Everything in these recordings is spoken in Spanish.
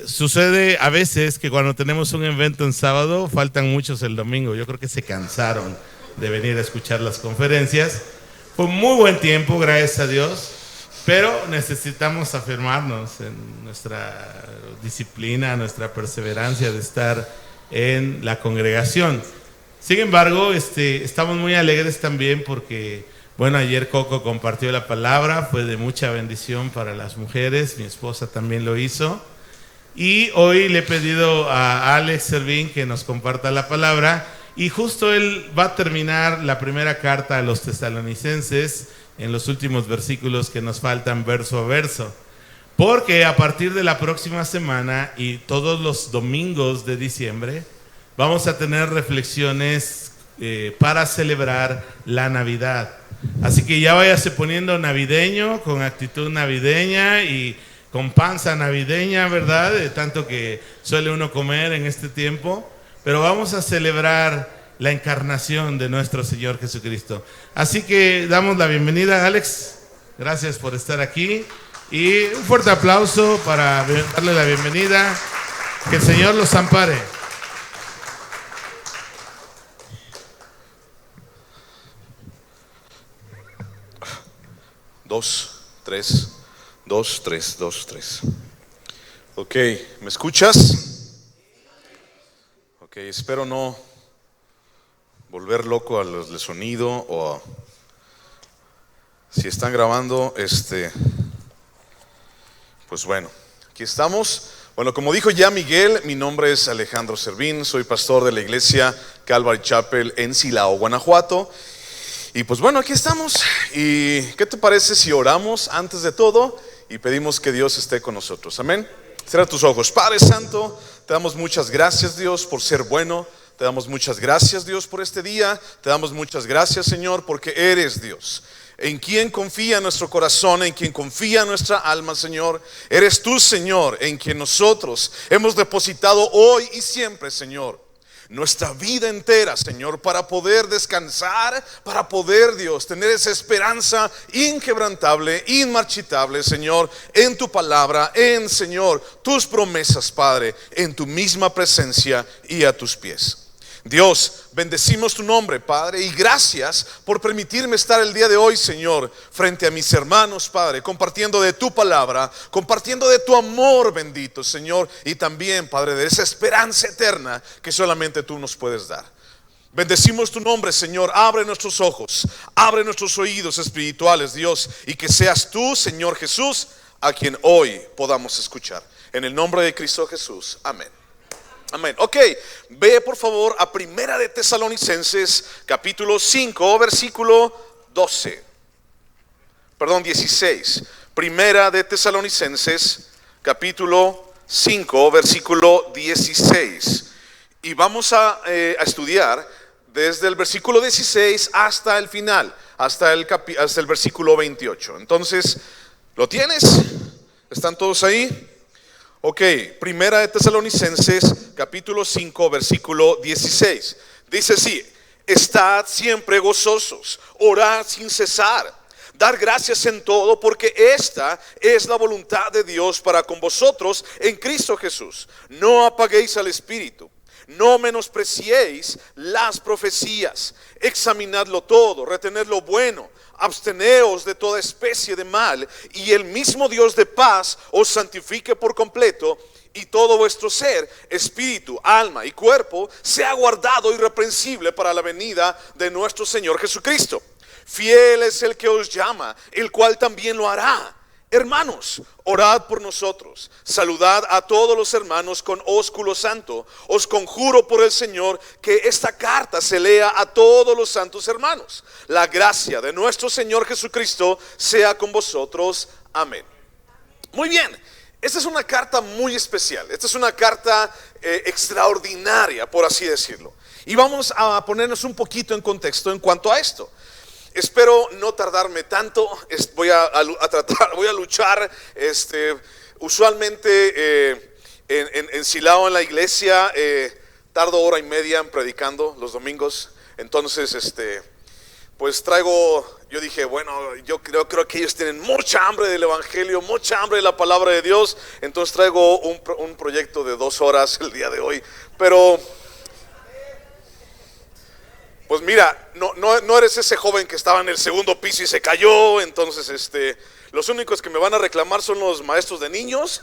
Sucede a veces que cuando tenemos un evento en sábado, faltan muchos el domingo. Yo creo que se cansaron de venir a escuchar las conferencias. Fue muy buen tiempo, gracias a Dios, pero necesitamos afirmarnos en nuestra disciplina, nuestra perseverancia de estar en la congregación. Sin embargo, estamos muy alegres también porque, bueno, ayer Coco compartió la palabra, fue de mucha bendición para las mujeres, mi esposa también lo hizo. Y hoy le he pedido a Alex Servín que nos comparta la palabra, y justo él va a terminar la primera carta a los tesalonicenses en los últimos versículos que nos faltan verso a verso. Porque a partir de la próxima semana y todos los domingos de diciembre vamos a tener reflexiones para celebrar la Navidad. Así que ya váyase poniendo navideño, con actitud navideña y con panza navideña, ¿verdad? De tanto que suele uno comer en este tiempo. Pero vamos a celebrar la encarnación de nuestro Señor Jesucristo. Así que damos la bienvenida, Alex. Gracias por estar aquí. Y un fuerte aplauso para darle la bienvenida. Que el Señor los ampare. Dos, tres. 2, 3, 2, 3. Ok, ¿me escuchas? Ok, espero no volver loco al sonido o si están grabando, pues bueno, aquí estamos. Bueno, como dijo ya Miguel, mi nombre es Alejandro Servín, soy pastor de la iglesia Calvary Chapel en Silao, Guanajuato. Y pues bueno, aquí estamos. ¿Y qué te parece si oramos antes de todo y pedimos que Dios esté con nosotros? Amén. Cierra tus ojos. Padre Santo, te damos muchas gracias, Dios, por ser bueno. Te damos muchas gracias, Dios, por este día. Te damos muchas gracias, Señor, porque eres Dios. En quien confía nuestro corazón, en quien confía nuestra alma, Señor. Eres tú, Señor, en quien nosotros hemos depositado hoy y siempre, Señor, nuestra vida entera, Señor, para poder descansar, para poder, Dios, tener esa esperanza inquebrantable, inmarchitable, Señor, en tu palabra, en, Señor, tus promesas, Padre, en tu misma presencia y a tus pies. Dios, bendecimos tu nombre, Padre, y gracias por permitirme estar el día de hoy, Señor, frente a mis hermanos, Padre, compartiendo de tu palabra, compartiendo de tu amor bendito, Señor, y también, Padre, de esa esperanza eterna que solamente tú nos puedes dar. Bendecimos tu nombre, Señor. Abre nuestros ojos, abre nuestros oídos espirituales, Dios, y que seas tú, Señor Jesús, a quien hoy podamos escuchar. En el nombre de Cristo Jesús, amén. Amén. Ok, ve por favor a Primera de Tesalonicenses capítulo 5 versículo 12. Perdón, 16. Primera de Tesalonicenses capítulo 5 versículo 16. Y vamos a estudiar desde el versículo 16 hasta el final, hasta el versículo 28. Entonces, ¿lo tienes? ¿Están todos ahí? Ok, Primera de Tesalonicenses capítulo 5 versículo 16. Dice así: estad siempre gozosos, orad sin cesar, dar gracias en todo, porque esta es la voluntad de Dios para con vosotros en Cristo Jesús. No apaguéis al Espíritu, no menospreciéis las profecías, examinadlo todo, retened lo bueno, absteneos de toda especie de mal, y el mismo Dios de paz os santifique por completo, y todo vuestro ser, espíritu, alma y cuerpo sea guardado irreprensible para la venida de nuestro Señor Jesucristo. Fiel es el que os llama, el cual también lo hará. Hermanos, orad por nosotros, saludad a todos los hermanos con ósculo santo. Os conjuro por el Señor que esta carta se lea a todos los santos hermanos. La gracia de nuestro Señor Jesucristo sea con vosotros. Amén. Muy bien, esta es una carta muy especial. Esta es una carta extraordinaria, por así decirlo. Y vamos a ponernos un poquito en contexto en cuanto a esto. Espero no tardarme tanto. Voy a luchar. Usualmente en Silao, en la iglesia, tardo hora y media en predicando los domingos. Entonces, pues traigo yo dije, bueno, yo creo que ellos tienen mucha hambre del evangelio, mucha hambre de la palabra de Dios. Entonces traigo un proyecto de 2 horas el día de hoy. Pero pues mira, no eres ese joven que estaba en el segundo piso y se cayó. Entonces los únicos que me van a reclamar son los maestros de niños.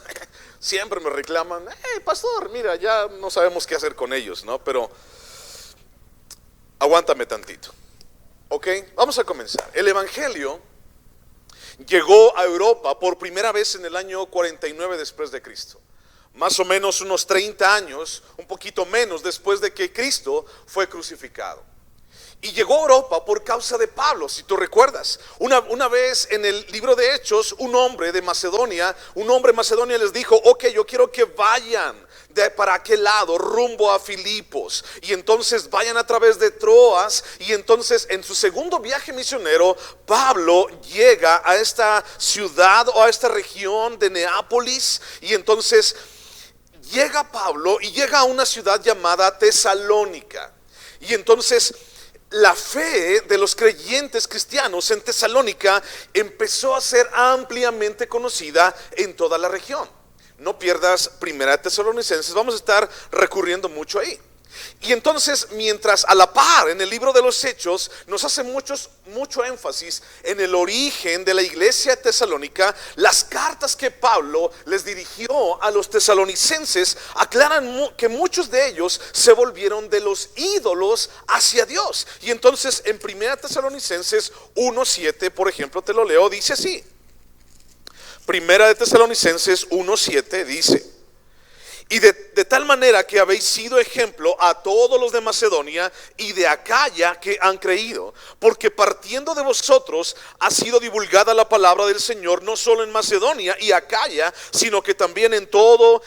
Siempre me reclaman, pastor, mira, ya no sabemos qué hacer con ellos, ¿no? Pero aguántame tantito. Ok, vamos a comenzar. El evangelio llegó a Europa por primera vez en el año 49 después de Cristo. Más o menos unos 30 años, un poquito menos después de que Cristo fue crucificado. Y llegó a Europa por causa de Pablo, si tú recuerdas. Una vez en el libro de Hechos, un hombre Macedonia les dijo, ok, yo quiero que vayan para aquel lado, rumbo a Filipos. Y entonces vayan a través de Troas. Y entonces en su segundo viaje misionero, Pablo llega a esta ciudad o a esta región de Neápolis. Y entonces llega Pablo y llega a una ciudad llamada Tesalónica. Y entonces la fe de los creyentes cristianos en Tesalónica empezó a ser ampliamente conocida en toda la región. No pierdas Primera de Tesalonicenses, vamos a estar recurriendo mucho ahí. Y entonces, mientras a la par en el libro de los Hechos nos hace mucho énfasis en el origen de la iglesia tesalónica, las cartas que Pablo les dirigió a los tesalonicenses aclaran que muchos de ellos se volvieron de los ídolos hacia Dios. Y entonces en Primera Tesalonicenses 1:7, por ejemplo, te lo leo, dice así. Primera de Tesalonicenses 1:7 dice: y de tal manera que habéis sido ejemplo a todos los de Macedonia y de Acaya que han creído, porque partiendo de vosotros ha sido divulgada la palabra del Señor, no solo en Macedonia y Acaya, sino que también en todo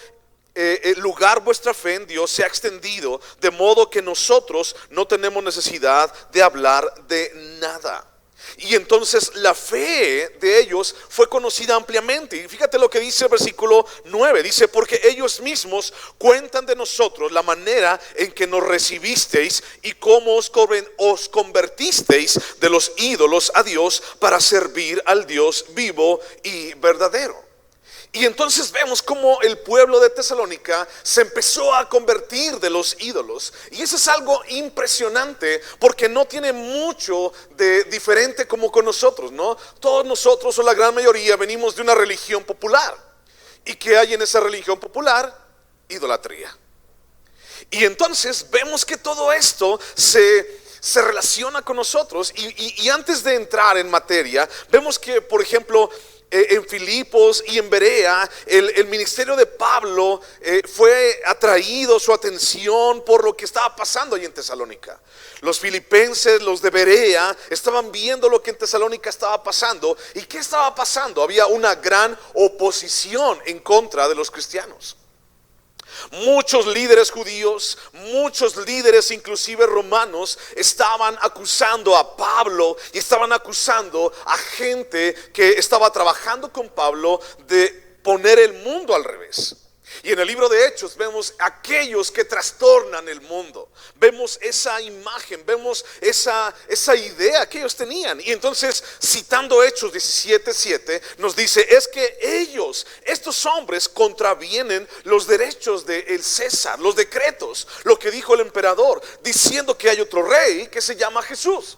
lugar vuestra fe en Dios se ha extendido, de modo que nosotros no tenemos necesidad de hablar de nada. Y entonces la fe de ellos fue conocida ampliamente. Y fíjate lo que dice el versículo 9. Dice, porque ellos mismos cuentan de nosotros la manera en que nos recibisteis y cómo os convertisteis de los ídolos a Dios para servir al Dios vivo y verdadero. Y entonces vemos cómo el pueblo de Tesalónica se empezó a convertir de los ídolos. Y eso es algo impresionante, porque no tiene mucho de diferente como con nosotros, ¿no? Todos nosotros, o la gran mayoría, venimos de una religión popular. ¿Y qué hay en esa religión popular? Idolatría. Y entonces vemos que todo esto se relaciona con nosotros. Y antes de entrar en materia, vemos que, por ejemplo, en Filipos y en Berea, el ministerio de Pablo fue atraído su atención por lo que estaba pasando ahí en Tesalónica. Los filipenses, los de Berea, estaban viendo lo que en Tesalónica estaba pasando. ¿Y qué estaba pasando? Había una gran oposición en contra de los cristianos. Muchos líderes judíos, muchos líderes inclusive romanos estaban acusando a Pablo y estaban acusando a gente que estaba trabajando con Pablo de poner el mundo al revés. Y en el libro de Hechos vemos aquellos que trastornan el mundo. Vemos esa imagen, vemos esa idea que ellos tenían. Y entonces, citando Hechos 17:7, nos dice, es que ellos, estos hombres, contravienen los derechos del César, los decretos, lo que dijo el emperador, diciendo que hay otro rey que se llama Jesús.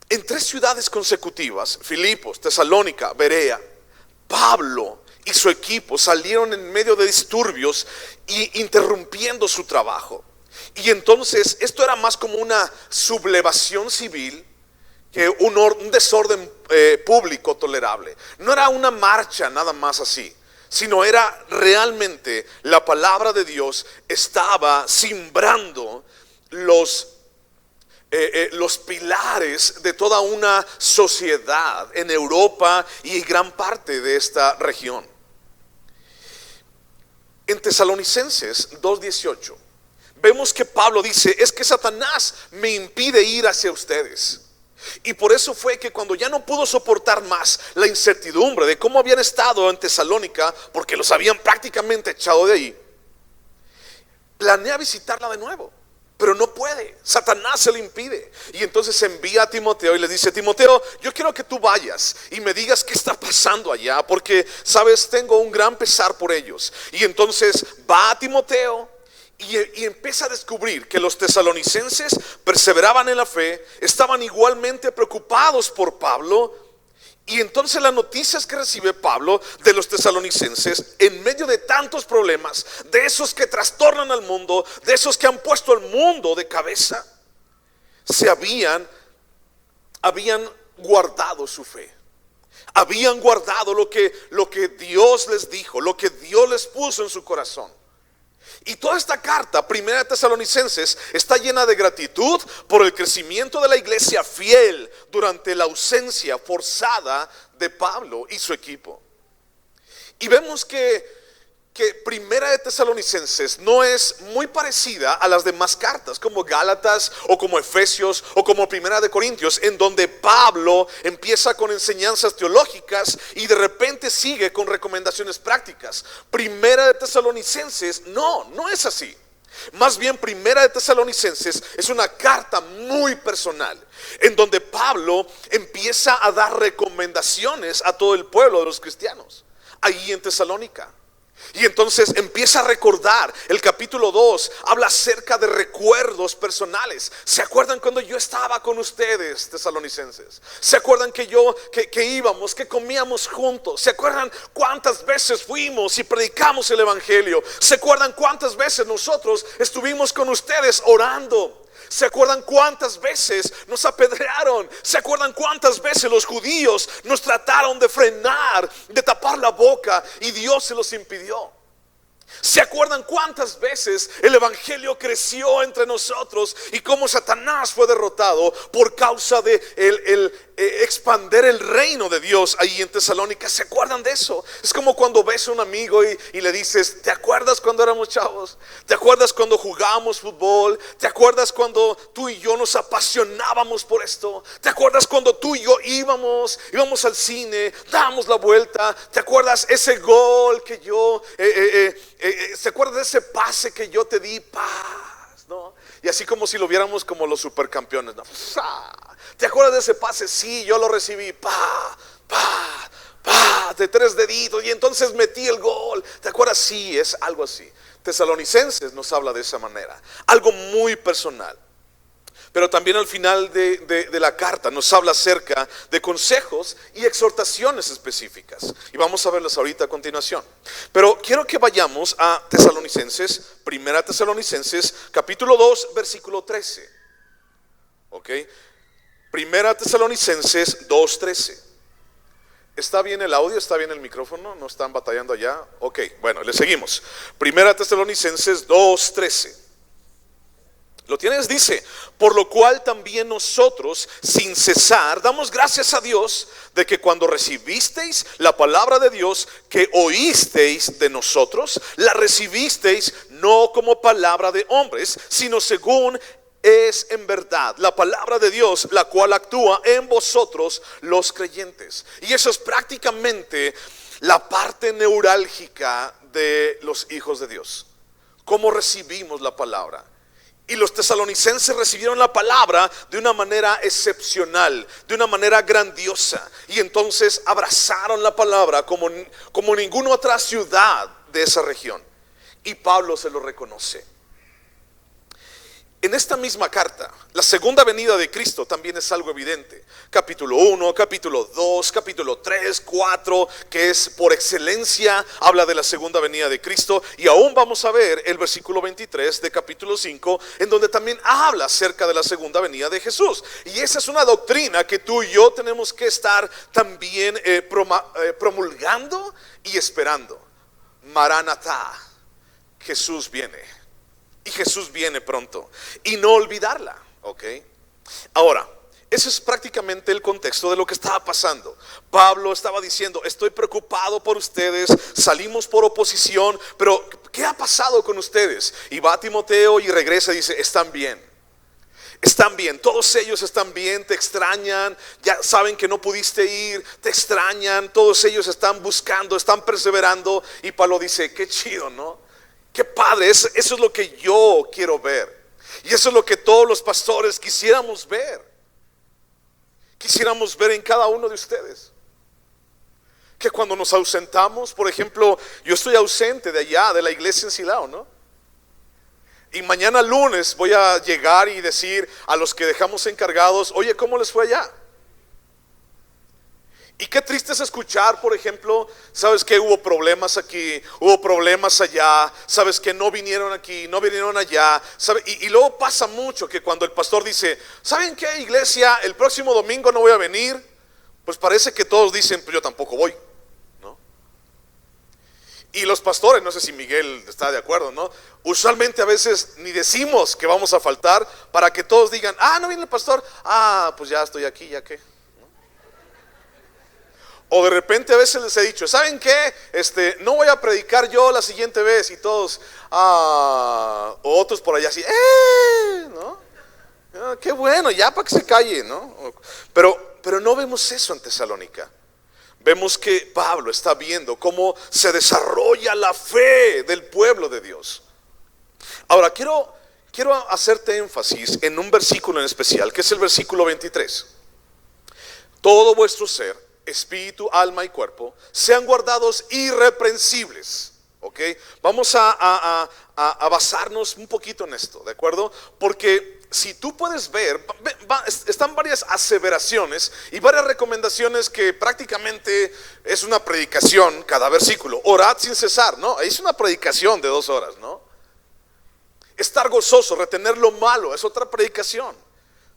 En 3 ciudades consecutivas, Filipos, Tesalónica, Berea, Pablo y su equipo salieron en medio de disturbios y interrumpiendo su trabajo. Y entonces esto era más como una sublevación civil que un desorden público tolerable. No era una marcha nada más así, sino era realmente la palabra de Dios estaba simbrando los pilares de toda una sociedad en Europa y gran parte de esta región. En Tesalonicenses 2:18 vemos que Pablo dice, es que Satanás me impide ir hacia ustedes. Y por eso fue que cuando ya no pudo soportar más la incertidumbre de cómo habían estado en Tesalónica, porque los habían prácticamente echado de ahí, planea visitarla de nuevo. pero no puede. Satanás se lo impide. Y entonces envía a Timoteo y le dice: Timoteo, yo quiero que tú vayas y me digas qué está pasando allá, porque sabes, tengo un gran pesar por ellos. Y entonces va a Timoteo y empieza a descubrir que los tesalonicenses perseveraban en la fe, estaban igualmente preocupados por Pablo. Y entonces las noticias que recibe Pablo de los tesalonicenses, en medio de tantos problemas, de esos que trastornan al mundo, de esos que han puesto al mundo de cabeza, se habían guardado su fe. Habían guardado lo que Dios les dijo, lo que Dios les puso en su corazón. Y toda esta carta, primera de Tesalonicenses, está llena de gratitud por el crecimiento de la iglesia fiel durante la ausencia forzada de Pablo y su equipo. Y vemos que primera de Tesalonicenses no es muy parecida a las demás cartas, como Gálatas o como Efesios o como primera de Corintios, en donde Pablo empieza con enseñanzas teológicas y de repente sigue con recomendaciones prácticas. Primera de Tesalonicenses no es así. Más bien, primera de Tesalonicenses es una carta muy personal, en donde Pablo empieza a dar recomendaciones a todo el pueblo de los cristianos ahí en Tesalónica. Y entonces empieza a recordar. El capítulo 2 habla acerca de recuerdos personales. ¿Se acuerdan cuando yo estaba con ustedes, tesalonicenses? ¿Se acuerdan que íbamos, que comíamos juntos? ¿Se acuerdan cuántas veces fuimos y predicamos el evangelio? ¿Se acuerdan cuántas veces nosotros estuvimos con ustedes orando? ¿Se acuerdan cuántas veces nos apedrearon? ¿Se acuerdan cuántas veces los judíos nos trataron de frenar, de tapar la boca, y Dios se los impidió? ¿Se acuerdan cuántas veces el evangelio creció entre nosotros y cómo Satanás fue derrotado por causa de expander el reino de Dios ahí en Tesalónica? ¿Se acuerdan de eso? Es como cuando ves a un amigo y le dices: ¿te acuerdas cuando éramos chavos? ¿Te acuerdas cuando jugábamos fútbol? ¿Te acuerdas cuando tú y yo nos apasionábamos por esto? ¿Te acuerdas cuando tú y yo íbamos al cine, dábamos la vuelta? ¿Te acuerdas ese gol que yo ¿se acuerda de ese pase que yo te di? Paz, ¿no? Y así como si lo viéramos como los supercampeones, ¿no? ¿Te acuerdas de ese pase? Sí, yo lo recibí. De 3 deditos, y entonces metí el gol. ¿Te acuerdas? Sí, es algo así. Tesalonicenses nos habla de esa manera, algo muy personal. Pero también al final de la carta nos habla acerca de consejos y exhortaciones específicas, y vamos a verlas ahorita a continuación. Pero quiero que vayamos a Tesalonicenses, primera Tesalonicenses, capítulo 2, versículo 13. Ok, primera Tesalonicenses 2:13. ¿Está bien el audio? ¿Está bien el micrófono? ¿No están batallando allá? Ok, bueno, le seguimos. Primera Tesalonicenses 2:13. ¿Lo tienes? Dice: por lo cual también nosotros, sin cesar, damos gracias a Dios de que cuando recibisteis la palabra de Dios que oísteis de nosotros, la recibisteis no como palabra de hombres, sino según es en verdad la palabra de Dios, la cual actúa en vosotros los creyentes. Y eso es prácticamente la parte neurálgica de los hijos de Dios. ¿Cómo recibimos la palabra? Y los tesalonicenses recibieron la palabra de una manera excepcional, de una manera grandiosa. Y entonces abrazaron la palabra como ninguna otra ciudad de esa región. Y Pablo se lo reconoce. En esta misma carta, la segunda venida de Cristo también es algo evidente. Capítulo 1, capítulo 2, capítulo 3, 4, que es por excelencia, habla de la segunda venida de Cristo. Y aún vamos a ver el versículo 23 de capítulo 5, en donde también habla acerca de la segunda venida de Jesús. Y esa es una doctrina que tú y yo tenemos que estar también promulgando y esperando. Maranatá, Jesús viene. Y Jesús viene pronto, y no olvidarla, ¿ok? Ahora, ese es prácticamente el contexto de lo que estaba pasando. Pablo estaba diciendo: estoy preocupado por ustedes, salimos por oposición, pero ¿qué ha pasado con ustedes? Y va a Timoteo y regresa y dice: están bien, todos ellos están bien, te extrañan, ya saben que no pudiste ir, te extrañan, todos ellos están buscando, están perseverando. Y Pablo dice: qué chido, ¿no? Qué padre, eso es lo que yo quiero ver. Y eso es lo que todos los pastores quisiéramos ver. Quisiéramos ver en cada uno de ustedes. Que cuando nos ausentamos, por ejemplo, yo estoy ausente de allá, de la iglesia en Silao, ¿no? Y mañana lunes voy a llegar y decir a los que dejamos encargados: oye, ¿cómo les fue allá? Y qué triste es escuchar, por ejemplo, sabes que hubo problemas aquí, hubo problemas allá, sabes que no vinieron aquí, no vinieron allá, ¿sabe? Y luego pasa mucho que cuando el pastor dice: ¿saben qué, iglesia? El próximo domingo no voy a venir. Pues parece que todos dicen: pues yo tampoco voy, ¿no? Y los pastores, no sé si Miguel está de acuerdo, ¿no? Usualmente a veces ni decimos que vamos a faltar para que todos digan: no viene el pastor, pues ya estoy aquí, ya qué. O de repente a veces les he dicho: ¿saben qué? No voy a predicar yo la siguiente vez. Y todos, o otros por allá así, ¿no? Qué bueno, ya para que se calle, ¿no? Pero no vemos eso en Tesalónica. Vemos que Pablo está viendo cómo se desarrolla la fe del pueblo de Dios. Ahora quiero hacerte énfasis en un versículo en especial, que es el versículo 23. Todo vuestro ser, espíritu, alma y cuerpo, sean guardados irreprensibles. ¿Ok? Vamos a basarnos un poquito en esto, ¿de acuerdo? Porque si tú puedes ver, están varias aseveraciones y varias recomendaciones que prácticamente es una predicación cada versículo. Orad sin cesar, ¿no? Es una predicación de 2 horas, ¿no? Estar gozoso, retener lo malo, es otra predicación.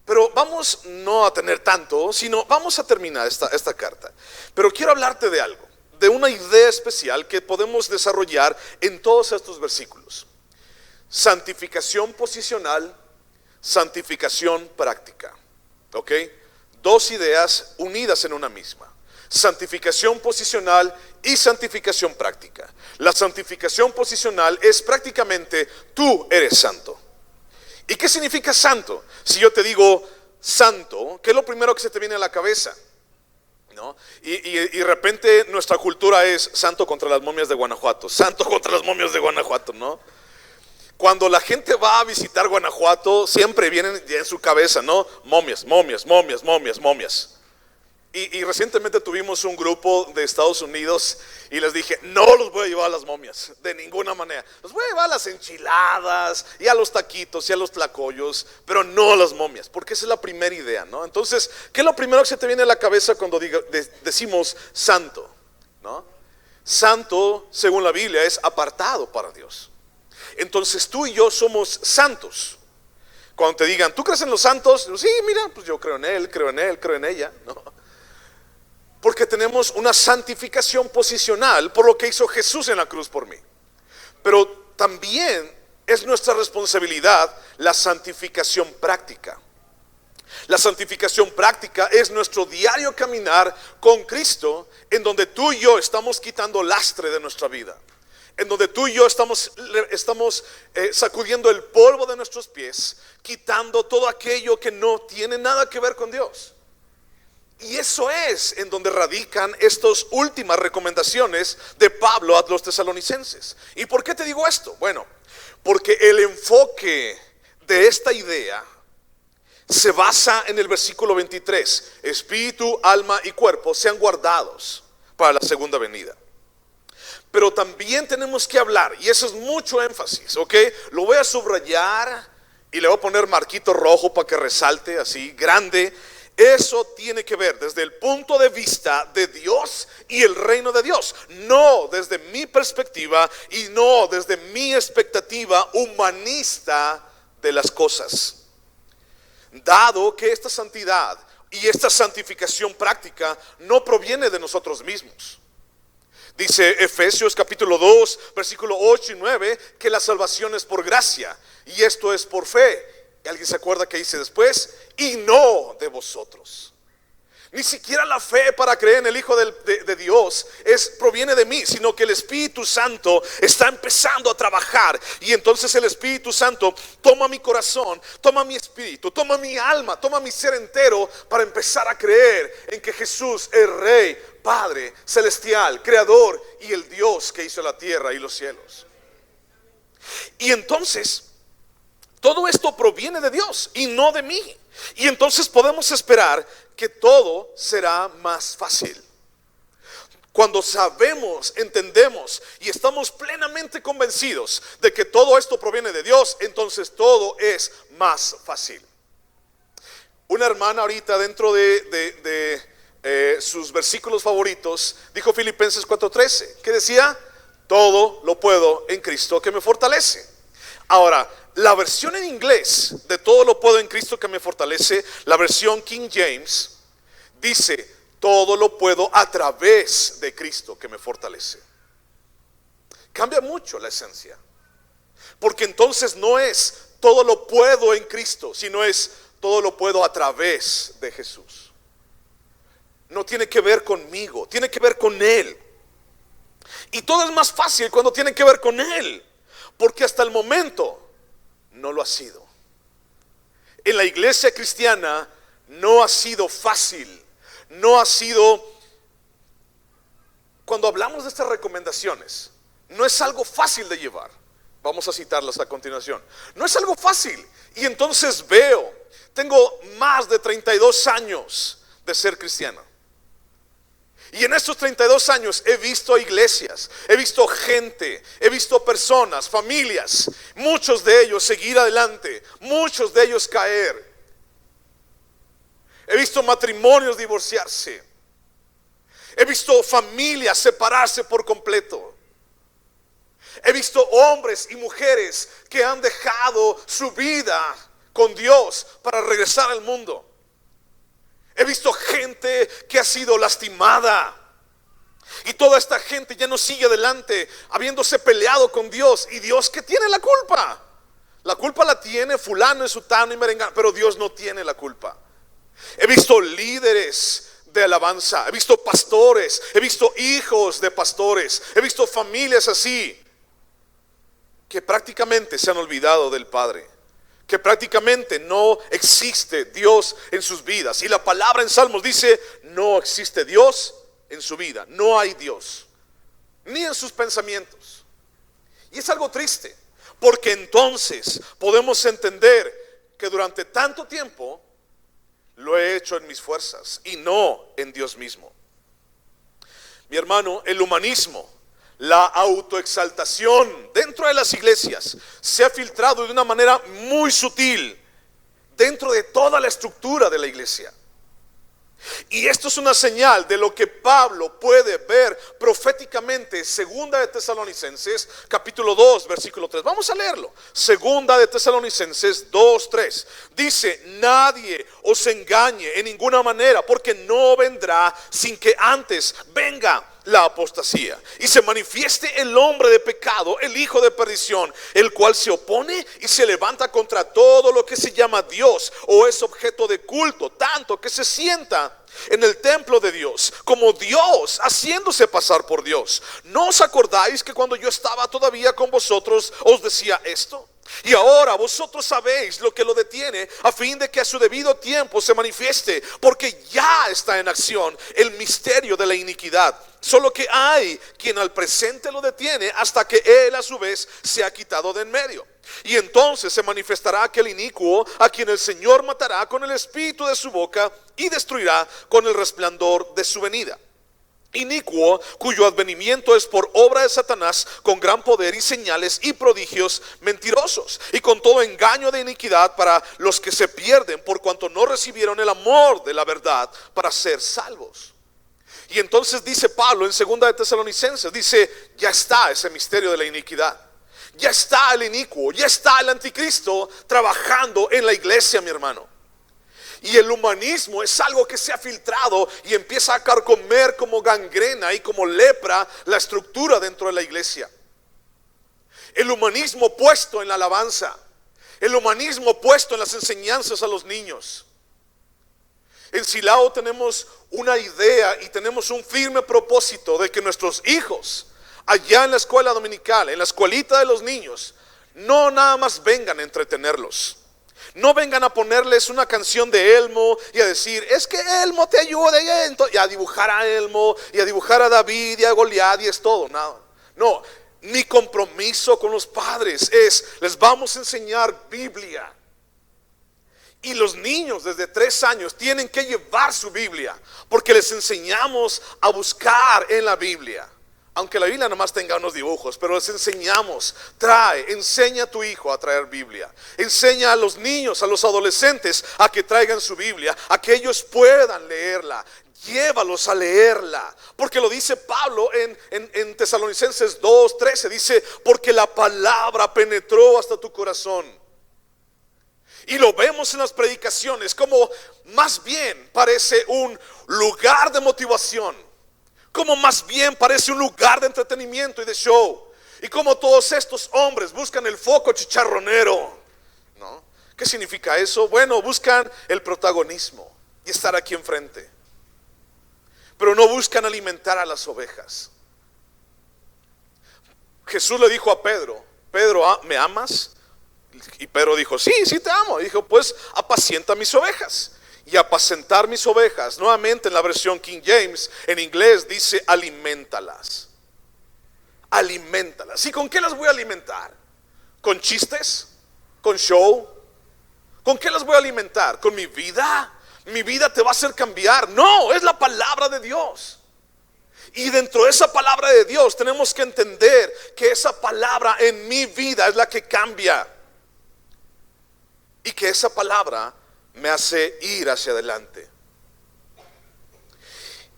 Pero vamos no a tener tanto, sino vamos a terminar esta carta. Pero quiero hablarte de algo, de una idea especial que podemos desarrollar en todos estos versículos. Santificación posicional, santificación práctica. ¿Ok? 2 ideas unidas en una misma. Santificación posicional y santificación práctica. La santificación posicional es prácticamente: tú eres santo. ¿Y qué significa santo? Si yo te digo santo, ¿qué es lo primero que se te viene a la cabeza? ¿No? Y de repente nuestra cultura es santo contra las momias de Guanajuato, santo contra las momias de Guanajuato, ¿no? Cuando la gente va a visitar Guanajuato, siempre vienen en su cabeza, ¿no? Momias, momias, momias, momias, momias. Y recientemente tuvimos un grupo de Estados Unidos y les dije: no los voy a llevar a las momias, de ninguna manera. Los voy a llevar a las enchiladas y a los taquitos y a los tlacoyos, pero no a las momias, porque esa es la primera idea, ¿no? Entonces, ¿qué es lo primero que se te viene a la cabeza cuando decimos santo? ¿No? Santo, según la Biblia, es apartado para Dios. Entonces tú y yo somos santos. Cuando te digan: ¿tú crees en los santos? Sí, mira, pues yo creo en él, creo en él, creo en ella, ¿no? Porque tenemos una santificación posicional por lo que hizo Jesús en la cruz por mí. Pero también es nuestra responsabilidad la santificación práctica. La santificación práctica es nuestro diario caminar con Cristo, en donde tú y yo estamos quitando lastre de nuestra vida, en donde tú y yo estamos sacudiendo el polvo de nuestros pies, quitando todo aquello que no tiene nada que ver con Dios. Y eso es en donde radican estas últimas recomendaciones de Pablo a los tesalonicenses. ¿Y por qué te digo esto? Bueno, porque el enfoque de esta idea se basa en el versículo 23. Espíritu, alma y cuerpo sean guardados para la segunda venida. Pero también tenemos que hablar, y eso es mucho énfasis, ¿ok? Lo voy a subrayar y le voy a poner marquito rojo para que resalte así, grande. Eso tiene que ver desde el punto de vista de Dios y el reino de Dios, no desde mi perspectiva y no desde mi expectativa humanista de las cosas. Dado que esta santidad y esta santificación práctica no proviene de nosotros mismos. Dice Efesios capítulo 2, versículo 8 y 9, que la salvación es por gracia y esto es por fe. ¿Alguien se acuerda que dice después? Y no de vosotros. Ni siquiera la fe para creer en el Hijo de Dios proviene de mí, sino que el Espíritu Santo está empezando a trabajar. Y entonces el Espíritu Santo toma mi corazón, toma mi espíritu, toma mi alma, toma mi ser entero para empezar a creer en que Jesús es Rey, Padre celestial, Creador y el Dios que hizo la tierra y los cielos. Y entonces Todo esto proviene de Dios y no de mí. Y entonces podemos esperar que todo será más fácil. Cuando sabemos, entendemos y estamos plenamente convencidos de que todo esto proviene de Dios, entonces todo es más fácil. Una hermana ahorita dentro de sus versículos favoritos dijo Filipenses 4:13, que decía: todo lo puedo en Cristo que me fortalece. Ahora, la versión en inglés de todo lo puedo en Cristo que me fortalece, la versión King James, dice: todo lo puedo a través de Cristo que me fortalece. Cambia mucho la esencia, porque entonces no es todo lo puedo en Cristo, sino es todo lo puedo a través de Jesús. No tiene que ver conmigo, tiene que ver con Él. Y todo es más fácil cuando tiene que ver con Él, porque hasta el momento no lo ha sido. En la iglesia cristiana no ha sido fácil. No ha sido, cuando hablamos de estas recomendaciones, no es algo fácil de llevar. Vamos a citarlas a continuación. No es algo fácil. Y entonces tengo más de 32 años de ser cristiano. Y en estos 32 años he visto iglesias, he visto gente, he visto personas, familias, muchos de ellos seguir adelante, muchos de ellos caer. He visto matrimonios divorciarse. He visto familias separarse por completo. He visto hombres y mujeres que han dejado su vida con Dios para regresar al mundo. He visto gente que ha sido lastimada. Y toda esta gente ya no sigue adelante, habiéndose peleado con Dios. ¿Y Dios qué tiene la culpa? La culpa la tiene fulano y sutano y merengano, pero Dios no tiene la culpa. He visto líderes de alabanza, he visto pastores, he visto hijos de pastores, he visto familias así que prácticamente se han olvidado del Padre, que prácticamente no existe Dios en sus vidas. Y la palabra en Salmos dice: no existe Dios en su vida, no hay Dios, ni en sus pensamientos. Y es algo triste, porque entonces podemos entender que durante tanto tiempo lo he hecho en mis fuerzas y no en Dios mismo. Mi hermano, el humanismo, la autoexaltación dentro de las iglesias se ha filtrado de una manera muy sutil dentro de toda la estructura de la iglesia. Y esto es una señal de lo que Pablo puede ver proféticamente. Segunda de Tesalonicenses capítulo 2 versículo 3. Vamos a leerlo. Segunda de Tesalonicenses 2:3. Dice: nadie os engañe en ninguna manera, porque no vendrá sin que antes venga la apostasía y se manifieste el hombre de pecado, el hijo de perdición, el cual se opone y se levanta contra todo lo que se llama Dios o es objeto de culto, tanto que se sienta en el templo de Dios como Dios, haciéndose pasar por Dios. ¿No os acordáis que cuando yo estaba todavía con vosotros os decía esto? Y ahora vosotros sabéis lo que lo detiene, a fin de que a su debido tiempo se manifieste, porque ya está en acción el misterio de la iniquidad. Solo que hay quien al presente lo detiene hasta que él a su vez se ha quitado de en medio. Y entonces se manifestará aquel inicuo, a quien el Señor matará con el espíritu de su boca y destruirá con el resplandor de su venida. Inicuo, cuyo advenimiento es por obra de Satanás, con gran poder y señales y prodigios mentirosos, y con todo engaño de iniquidad para los que se pierden, por cuanto no recibieron el amor de la verdad para ser salvos. Y entonces dice Pablo en segunda de Tesalonicenses, dice: ya está ese misterio de la iniquidad, ya está el inicuo, ya está el anticristo trabajando en la iglesia, mi hermano. Y el humanismo es algo que se ha filtrado y empieza a carcomer como gangrena y como lepra la estructura dentro de la iglesia. El humanismo puesto en la alabanza, el humanismo puesto en las enseñanzas a los niños. En Silao tenemos una idea y tenemos un firme propósito de que nuestros hijos allá en la escuela dominical, en la escuelita de los niños, no nada más vengan a entretenerlos. No vengan a ponerles una canción de Elmo y a decir: es que Elmo te ayuda, y a dibujar a Elmo y a dibujar a David y a Goliat, y es todo. No, Mi compromiso con los padres es, les vamos a enseñar Biblia. Y los niños desde 3 años tienen que llevar su Biblia, porque les enseñamos a buscar en la Biblia. Aunque la Biblia nomás tenga unos dibujos, pero les enseñamos, enseña a tu hijo a traer Biblia. Enseña a los niños, a los adolescentes a que traigan su Biblia, a que ellos puedan leerla. Llévalos a leerla, porque lo dice Pablo en Tesalonicenses 2:13, dice, porque la palabra penetró hasta tu corazón. Y lo vemos en las predicaciones como más bien parece un lugar de motivación, como más bien parece un lugar de entretenimiento y de show. Y como todos estos hombres buscan el foco chicharronero, ¿no? ¿Qué significa eso? Bueno, buscan el protagonismo y estar aquí enfrente, pero no buscan alimentar a las ovejas. Jesús le dijo a Pedro, Pedro, ¿me amas? Y Pedro dijo, sí, sí te amo. Y dijo, pues apacienta mis ovejas. Y apacentar mis ovejas, nuevamente en la versión King James, en inglés dice alimentalas. Alimentalas. ¿Y con qué las voy a alimentar? ¿Con chistes? ¿Con show? ¿Con qué las voy a alimentar? ¿Con mi vida? Mi vida te va a hacer cambiar. No, es la palabra de Dios. Y dentro de esa palabra de Dios tenemos que entender que esa palabra en mi vida es la que cambia. Y que esa palabra me hace ir hacia adelante.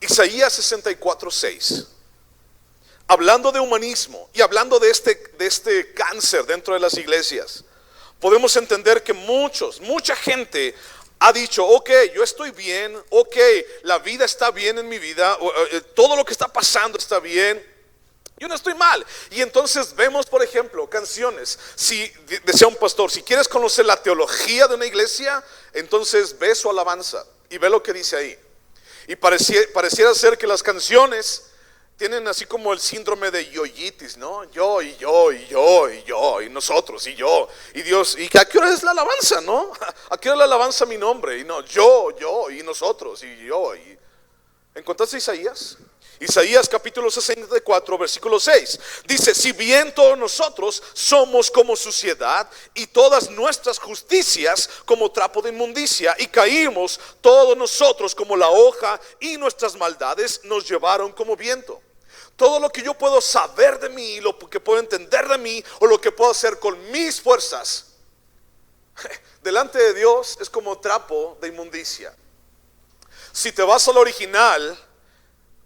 Isaías 64:6, hablando de humanismo y hablando de este cáncer dentro de las iglesias, podemos entender que mucha gente ha dicho, ok, yo estoy bien, ok, la vida está bien en mi vida, todo lo que está pasando está bien, yo no estoy mal. Y entonces vemos, por ejemplo, canciones. Si decía un pastor, si quieres conocer la teología de una iglesia, entonces ve su alabanza y ve lo que dice ahí. Y pareciera ser que las canciones tienen así como el síndrome de yoyitis, ¿no? Yo y yo y yo y yo y nosotros y yo y Dios. ¿Y a qué hora es la alabanza, no? ¿A qué hora la alabanza mi nombre? Y no, yo y nosotros y yo. ¿Encontraste Isaías? Isaías capítulo 64 versículo 6 dice, si bien todos nosotros somos como suciedad y todas nuestras justicias como trapo de inmundicia, y caímos todos nosotros como la hoja, y nuestras maldades nos llevaron como viento. Todo lo que yo puedo saber de mí, lo que puedo entender de mí, o lo que puedo hacer con mis fuerzas, delante de Dios es como trapo de inmundicia. Si te vas al original,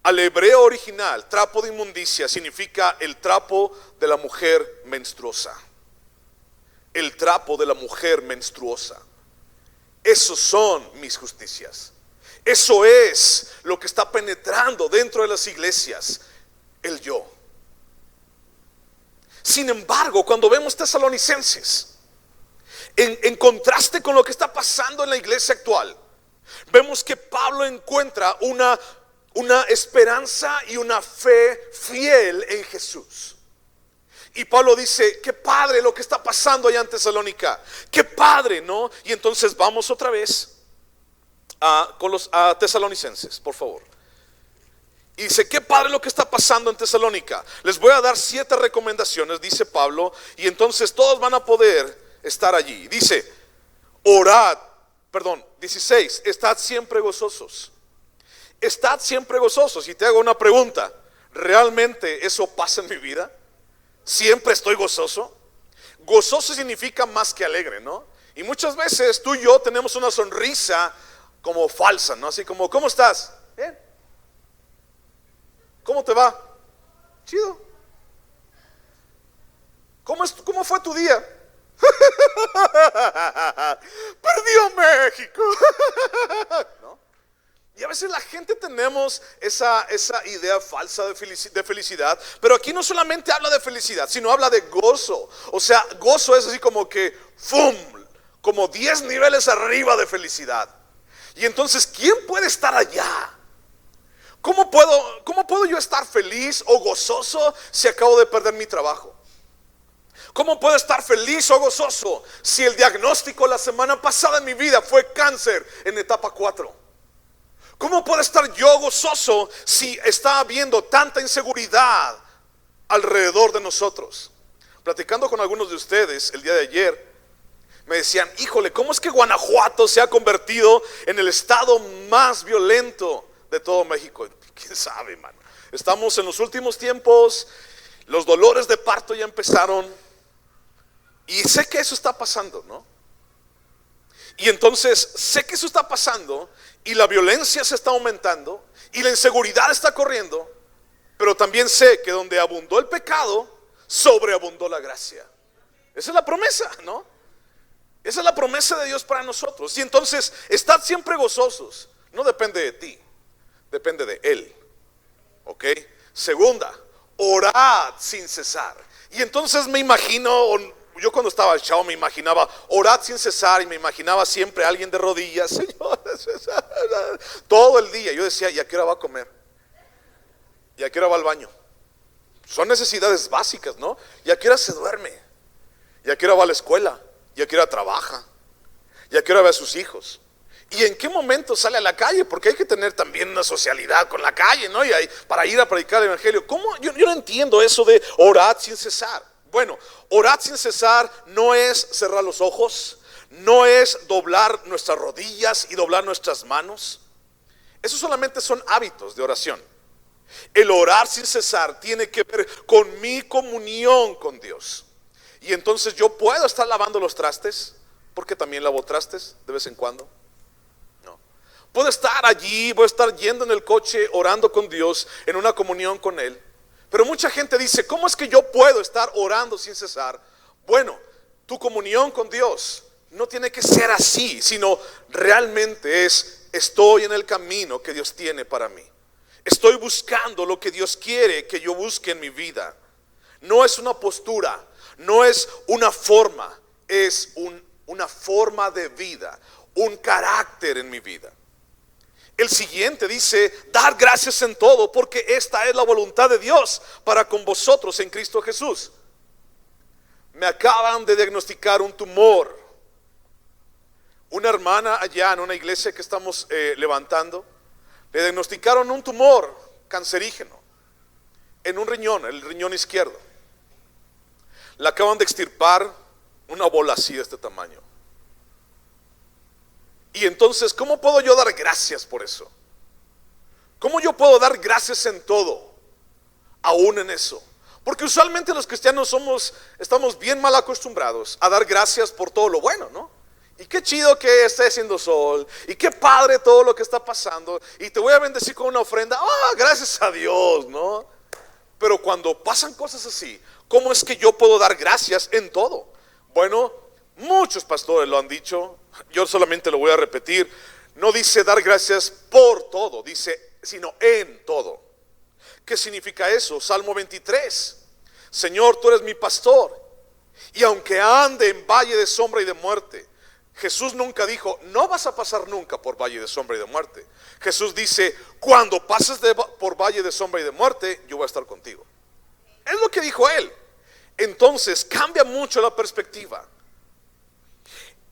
al hebreo original, trapo de inmundicia significa el trapo de la mujer menstruosa. El trapo de la mujer menstruosa. Esos son mis justicias. Eso es lo que está penetrando dentro de las iglesias, el yo. Sin embargo, cuando vemos Tesalonicenses, en contraste con lo que está pasando en la iglesia actual, vemos que Pablo encuentra una esperanza y una fe fiel en Jesús. Y Pablo dice, qué padre lo que está pasando allá en Tesalónica, qué padre, ¿no? Y entonces vamos otra vez con los tesalonicenses, por favor. Y dice, qué padre lo que está pasando en Tesalónica. Les voy a dar 7 recomendaciones, dice Pablo, y entonces todos van a poder estar allí. Dice, 16, estad siempre gozosos. Estad siempre gozosos. Y te hago una pregunta, ¿realmente eso pasa en mi vida? ¿Siempre estoy gozoso? Gozoso significa más que alegre, ¿no? Y muchas veces tú y yo tenemos una sonrisa como falsa, ¿no? Así como, ¿cómo estás? Bien. ¿Cómo te va? Chido. ¿Cómo fue tu día? Perdió México. ¿No? Y a veces la gente tenemos esa idea falsa de felicidad. Pero aquí no solamente habla de felicidad, sino habla de gozo. O sea, gozo es así como que ¡fum! Como 10 niveles arriba de felicidad. Y entonces, ¿quién puede estar allá? ¿Cómo puedo yo estar feliz o gozoso si acabo de perder mi trabajo? ¿Cómo puedo estar feliz o gozoso si el diagnóstico la semana pasada en mi vida fue cáncer en etapa 4? ¿Cómo puedo estar yo gozoso si está habiendo tanta inseguridad alrededor de nosotros. Platicando con algunos de ustedes el día de ayer, me decían, híjole, ¿cómo es que Guanajuato se ha convertido en el estado más violento de todo México? ¿Quién sabe, hermano? Estamos en los últimos tiempos, los dolores de parto ya empezaron, y sé que eso está pasando, ¿no? Y entonces sé que eso está pasando, y la violencia se está aumentando, y la inseguridad está corriendo, pero también sé que donde abundó el pecado, sobreabundó la gracia. Esa es la promesa, ¿no? Esa es la promesa de Dios para nosotros. Y entonces, estad siempre gozosos. No depende de ti, depende de Él. ¿Ok? Segunda, orad sin cesar. Y entonces me imagino, yo cuando estaba chavo me imaginaba orad sin cesar, y me imaginaba siempre a alguien de rodillas, Señor, todo el día. Yo decía, ¿y a qué hora va a comer? ¿Y a qué hora va al baño? Son necesidades básicas, ¿no? ¿Y a qué hora se duerme? ¿Y a qué hora va a la escuela? ¿Y a qué hora trabaja? ¿Y a qué hora ve a sus hijos? ¿Y en qué momento sale a la calle? Porque hay que tener también una socialidad con la calle, ¿no? Y ahí, para ir a predicar el evangelio. ¿Cómo? Yo no entiendo eso de orad sin cesar. Bueno, orad sin cesar no es cerrar los ojos, no es doblar nuestras rodillas y doblar nuestras manos. Esos solamente son hábitos de oración. El orar sin cesar tiene que ver con mi comunión con Dios. Y entonces yo puedo estar lavando los trastes, porque también lavo trastes de vez en cuando. No. Puedo estar allí, voy a estar yendo en el coche orando con Dios, en una comunión con Él. Pero mucha gente dice, ¿cómo es que yo puedo estar orando sin cesar? Bueno, tu comunión con Dios no tiene que ser así, sino realmente es, estoy en el camino que Dios tiene para mí. Estoy buscando lo que Dios quiere que yo busque en mi vida. No es una postura, no es una forma, es una forma de vida, un carácter en mi vida. El siguiente dice, dar gracias en todo, porque esta es la voluntad de Dios para con vosotros en Cristo Jesús. Me acaban de diagnosticar un tumor. Una hermana allá en una iglesia que estamos levantando, le diagnosticaron un tumor cancerígeno en un riñón, el riñón izquierdo. Le acaban de extirpar una bola así de este tamaño. Y entonces, ¿cómo puedo yo dar gracias por eso? ¿Cómo yo puedo dar gracias en todo, aún en eso? Porque usualmente los cristianos estamos bien mal acostumbrados a dar gracias por todo lo bueno, ¿no? Y qué chido que esté haciendo sol, y qué padre todo lo que está pasando, y te voy a bendecir con una ofrenda, gracias a Dios, ¿no? Pero cuando pasan cosas así, ¿cómo es que yo puedo dar gracias en todo? Bueno, muchos pastores lo han dicho, yo solamente lo voy a repetir. No dice dar gracias por todo, dice sino en todo. ¿Qué significa eso? Salmo 23. Señor, tú eres mi pastor, y aunque ande en valle de sombra y de muerte. Jesús nunca dijo, no vas a pasar nunca por valle de sombra y de muerte. Jesús dice, cuando pases por valle de sombra y de muerte, yo voy a estar contigo. Es lo que dijo Él. Entonces cambia mucho la perspectiva.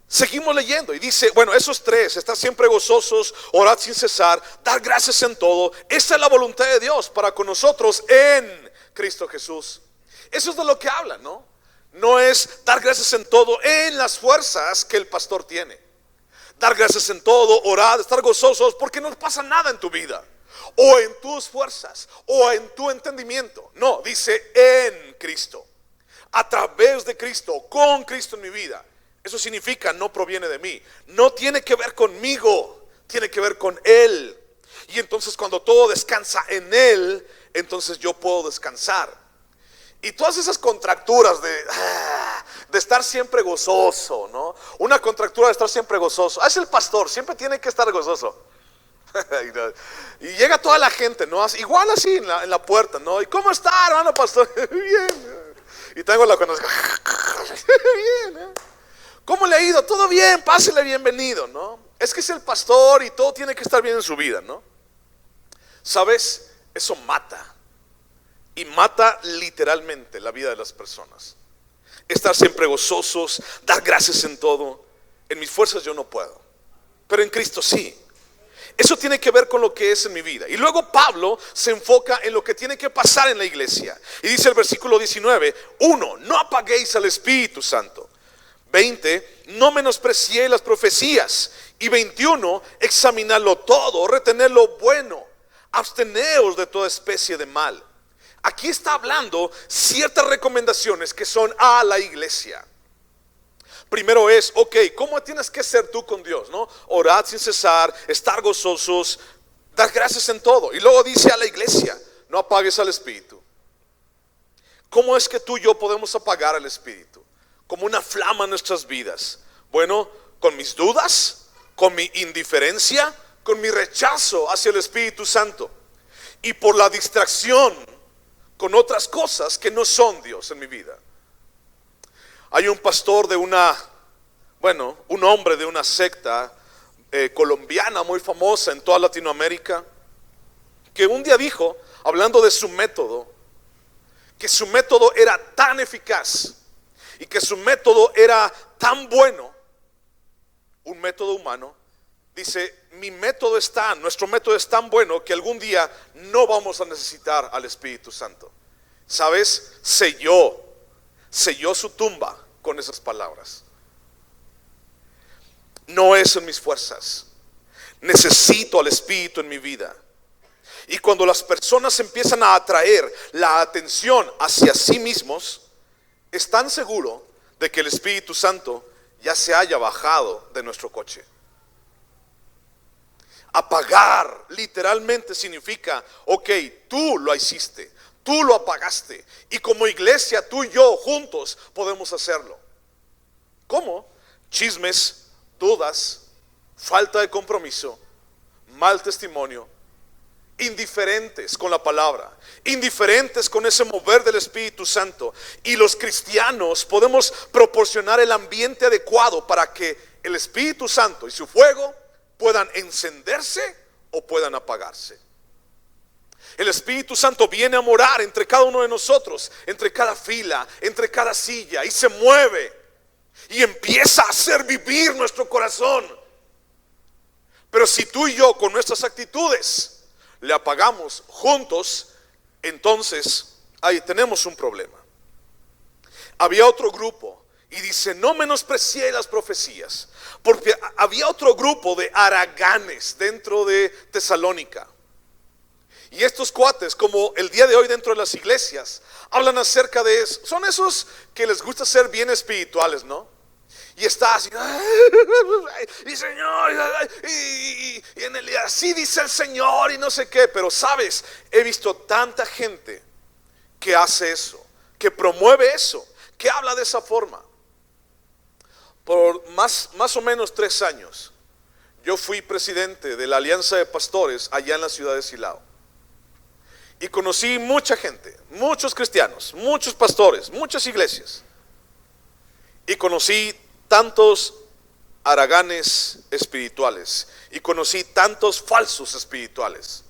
Seguimos leyendo y dice, bueno, esos tres, estar siempre gozosos, orad sin cesar, dar gracias en todo. Esta es la voluntad de Dios para con nosotros en Cristo Jesús. Eso es de lo que habla, ¿no? No es dar gracias en todo en las fuerzas que el pastor tiene. Dar gracias en todo, orar, estar gozosos porque no pasa nada en tu vida, o en tus fuerzas, o en tu entendimiento. No, dice en Cristo, a través de Cristo, con Cristo en mi vida. Eso significa no proviene de mí, no tiene que ver conmigo, tiene que ver con Él. Y entonces cuando todo descansa en Él, entonces yo puedo descansar. Y todas esas contracturas de estar siempre gozoso, ¿no? Una contractura de estar siempre gozoso. Es el pastor, siempre tiene que estar gozoso. Y llega toda la gente, ¿no? Igual así en la puerta, ¿no? ¿Y cómo está, hermano pastor? Bien. Y tengo la conozco. Bien, ¿eh? ¿Cómo le ha ido? Todo bien, pásele bienvenido, ¿no? Es que es el pastor y todo tiene que estar bien en su vida, ¿no? ¿Sabes? Eso mata. Y mata literalmente la vida de las personas. Estar siempre gozosos, dar gracias en todo. En mis fuerzas yo no puedo, pero en Cristo sí. Eso tiene que ver con lo que es en mi vida. Y luego Pablo se enfoca en lo que tiene que pasar en la iglesia. Y dice el versículo 19, 1, no apaguéis al Espíritu Santo. 20, no menospreciéis las profecías. Y 21, examinadlo todo, retened lo bueno, absteneos de toda especie de mal. Aquí está hablando ciertas recomendaciones que son a la iglesia. Primero es, ok, ¿cómo tienes que ser tú con Dios? ¿No? Orad sin cesar, estar gozosos, dar gracias en todo. Y luego dice a la iglesia, no apagues al Espíritu. ¿Cómo es que tú y yo podemos apagar al Espíritu? Como una flama en nuestras vidas. Bueno, con mis dudas, con mi indiferencia, con mi rechazo hacia el Espíritu Santo. Y por la distracción con otras cosas que no son Dios en mi vida. Hay un pastor de un hombre de una secta colombiana muy famosa en toda Latinoamérica, que un día dijo, hablando de su método, que su método era tan eficaz y que su método era tan bueno, un método humano. Dice, nuestro método es tan bueno que algún día no vamos a necesitar al Espíritu Santo. ¿Sabes? Selló su tumba con esas palabras. No es en mis fuerzas. Necesito al Espíritu en mi vida. Y cuando las personas empiezan a atraer la atención hacia sí mismos, están seguros de que el Espíritu Santo ya se haya bajado de nuestro coche. Apagar literalmente significa, ok, tú lo hiciste, tú lo apagaste, y como iglesia tú y yo juntos podemos hacerlo. ¿Cómo? Chismes, dudas, falta de compromiso, mal testimonio, indiferentes con la palabra, indiferentes con ese mover del Espíritu Santo. Y los cristianos podemos proporcionar el ambiente adecuado para que el Espíritu Santo y su fuego puedan encenderse o puedan apagarse. El Espíritu Santo viene a morar entre cada uno de nosotros, entre cada fila, entre cada silla, y se mueve y empieza a hacer vivir nuestro corazón. Pero si tú y yo con nuestras actitudes le apagamos juntos, entonces ahí tenemos un problema. Había otro grupo, y dice, no menosprecié las profecías, porque había otro grupo de haraganes dentro de Tesalónica. Y estos cuates, como el día de hoy dentro de las iglesias, hablan acerca de eso. Son esos que les gusta ser bien espirituales, ¿no? Y está así, y Señor, y así dice el Señor, y no sé qué. Pero sabes, he visto tanta gente que hace eso, que promueve eso, que habla de esa forma. Por más o menos 3 años, yo fui presidente de la Alianza de Pastores allá en la ciudad de Silao. Y conocí mucha gente, muchos cristianos, muchos pastores, muchas iglesias. Y conocí tantos haraganes espirituales. Y conocí tantos falsos espirituales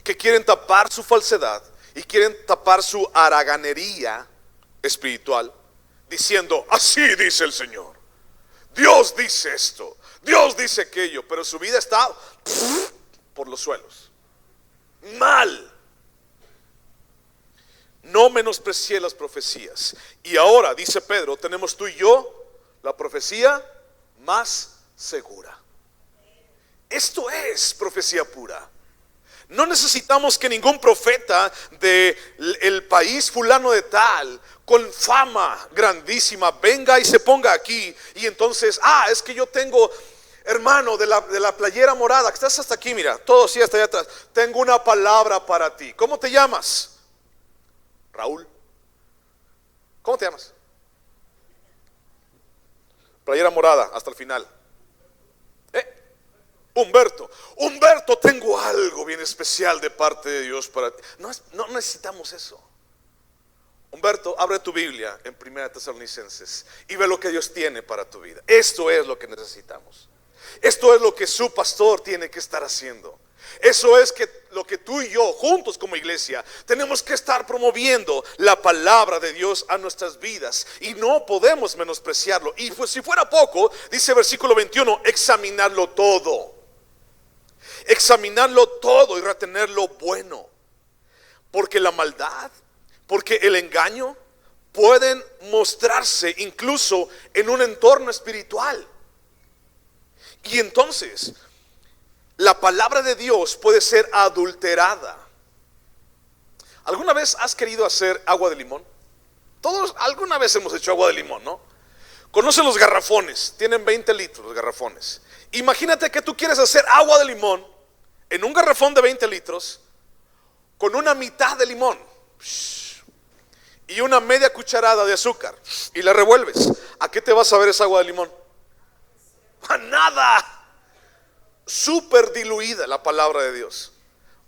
que quieren tapar su falsedad y quieren tapar su haraganería espiritual, diciendo, así dice el Señor, Dios dice esto, Dios dice aquello, pero su vida está por los suelos, mal. No menosprecié las profecías. Y ahora, dice Pedro, tenemos tú y yo la profecía más segura. Esto es profecía pura. No necesitamos que ningún profeta del país fulano de tal, con fama grandísima, venga y se ponga aquí. Y entonces, es que yo tengo, hermano, de la playera morada, que estás hasta aquí, mira, todo sí hasta allá atrás. Tengo una palabra para ti. ¿Cómo te llamas? Raúl. ¿Cómo te llamas? Playera morada hasta el final. Humberto, tengo algo bien especial de parte de Dios para ti. No necesitamos eso. Humberto, abre tu Biblia en 1 Tesalonicenses y ve lo que Dios tiene para tu vida. Esto es lo que necesitamos. Esto es lo que su pastor tiene que estar haciendo. Eso es lo que tú y yo juntos como iglesia tenemos que estar promoviendo, la palabra de Dios a nuestras vidas, y no podemos menospreciarlo. Y pues si fuera poco, dice versículo 21, examinarlo todo. examinarlo todo y retener lo bueno. Porque la maldad, porque el engaño pueden mostrarse incluso en un entorno espiritual. Y entonces la palabra de Dios puede ser adulterada. ¿Alguna vez has querido hacer agua de limón? Todos alguna vez hemos hecho agua de limón, ¿no? Conocen los garrafones, tienen 20 litros los garrafones. Imagínate que tú quieres hacer agua de limón en un garrafón de 20 litros con una mitad de limón y una media cucharada de azúcar y la revuelves. ¿A qué te va a saber esa agua de limón? A nada. Súper diluida la palabra de Dios.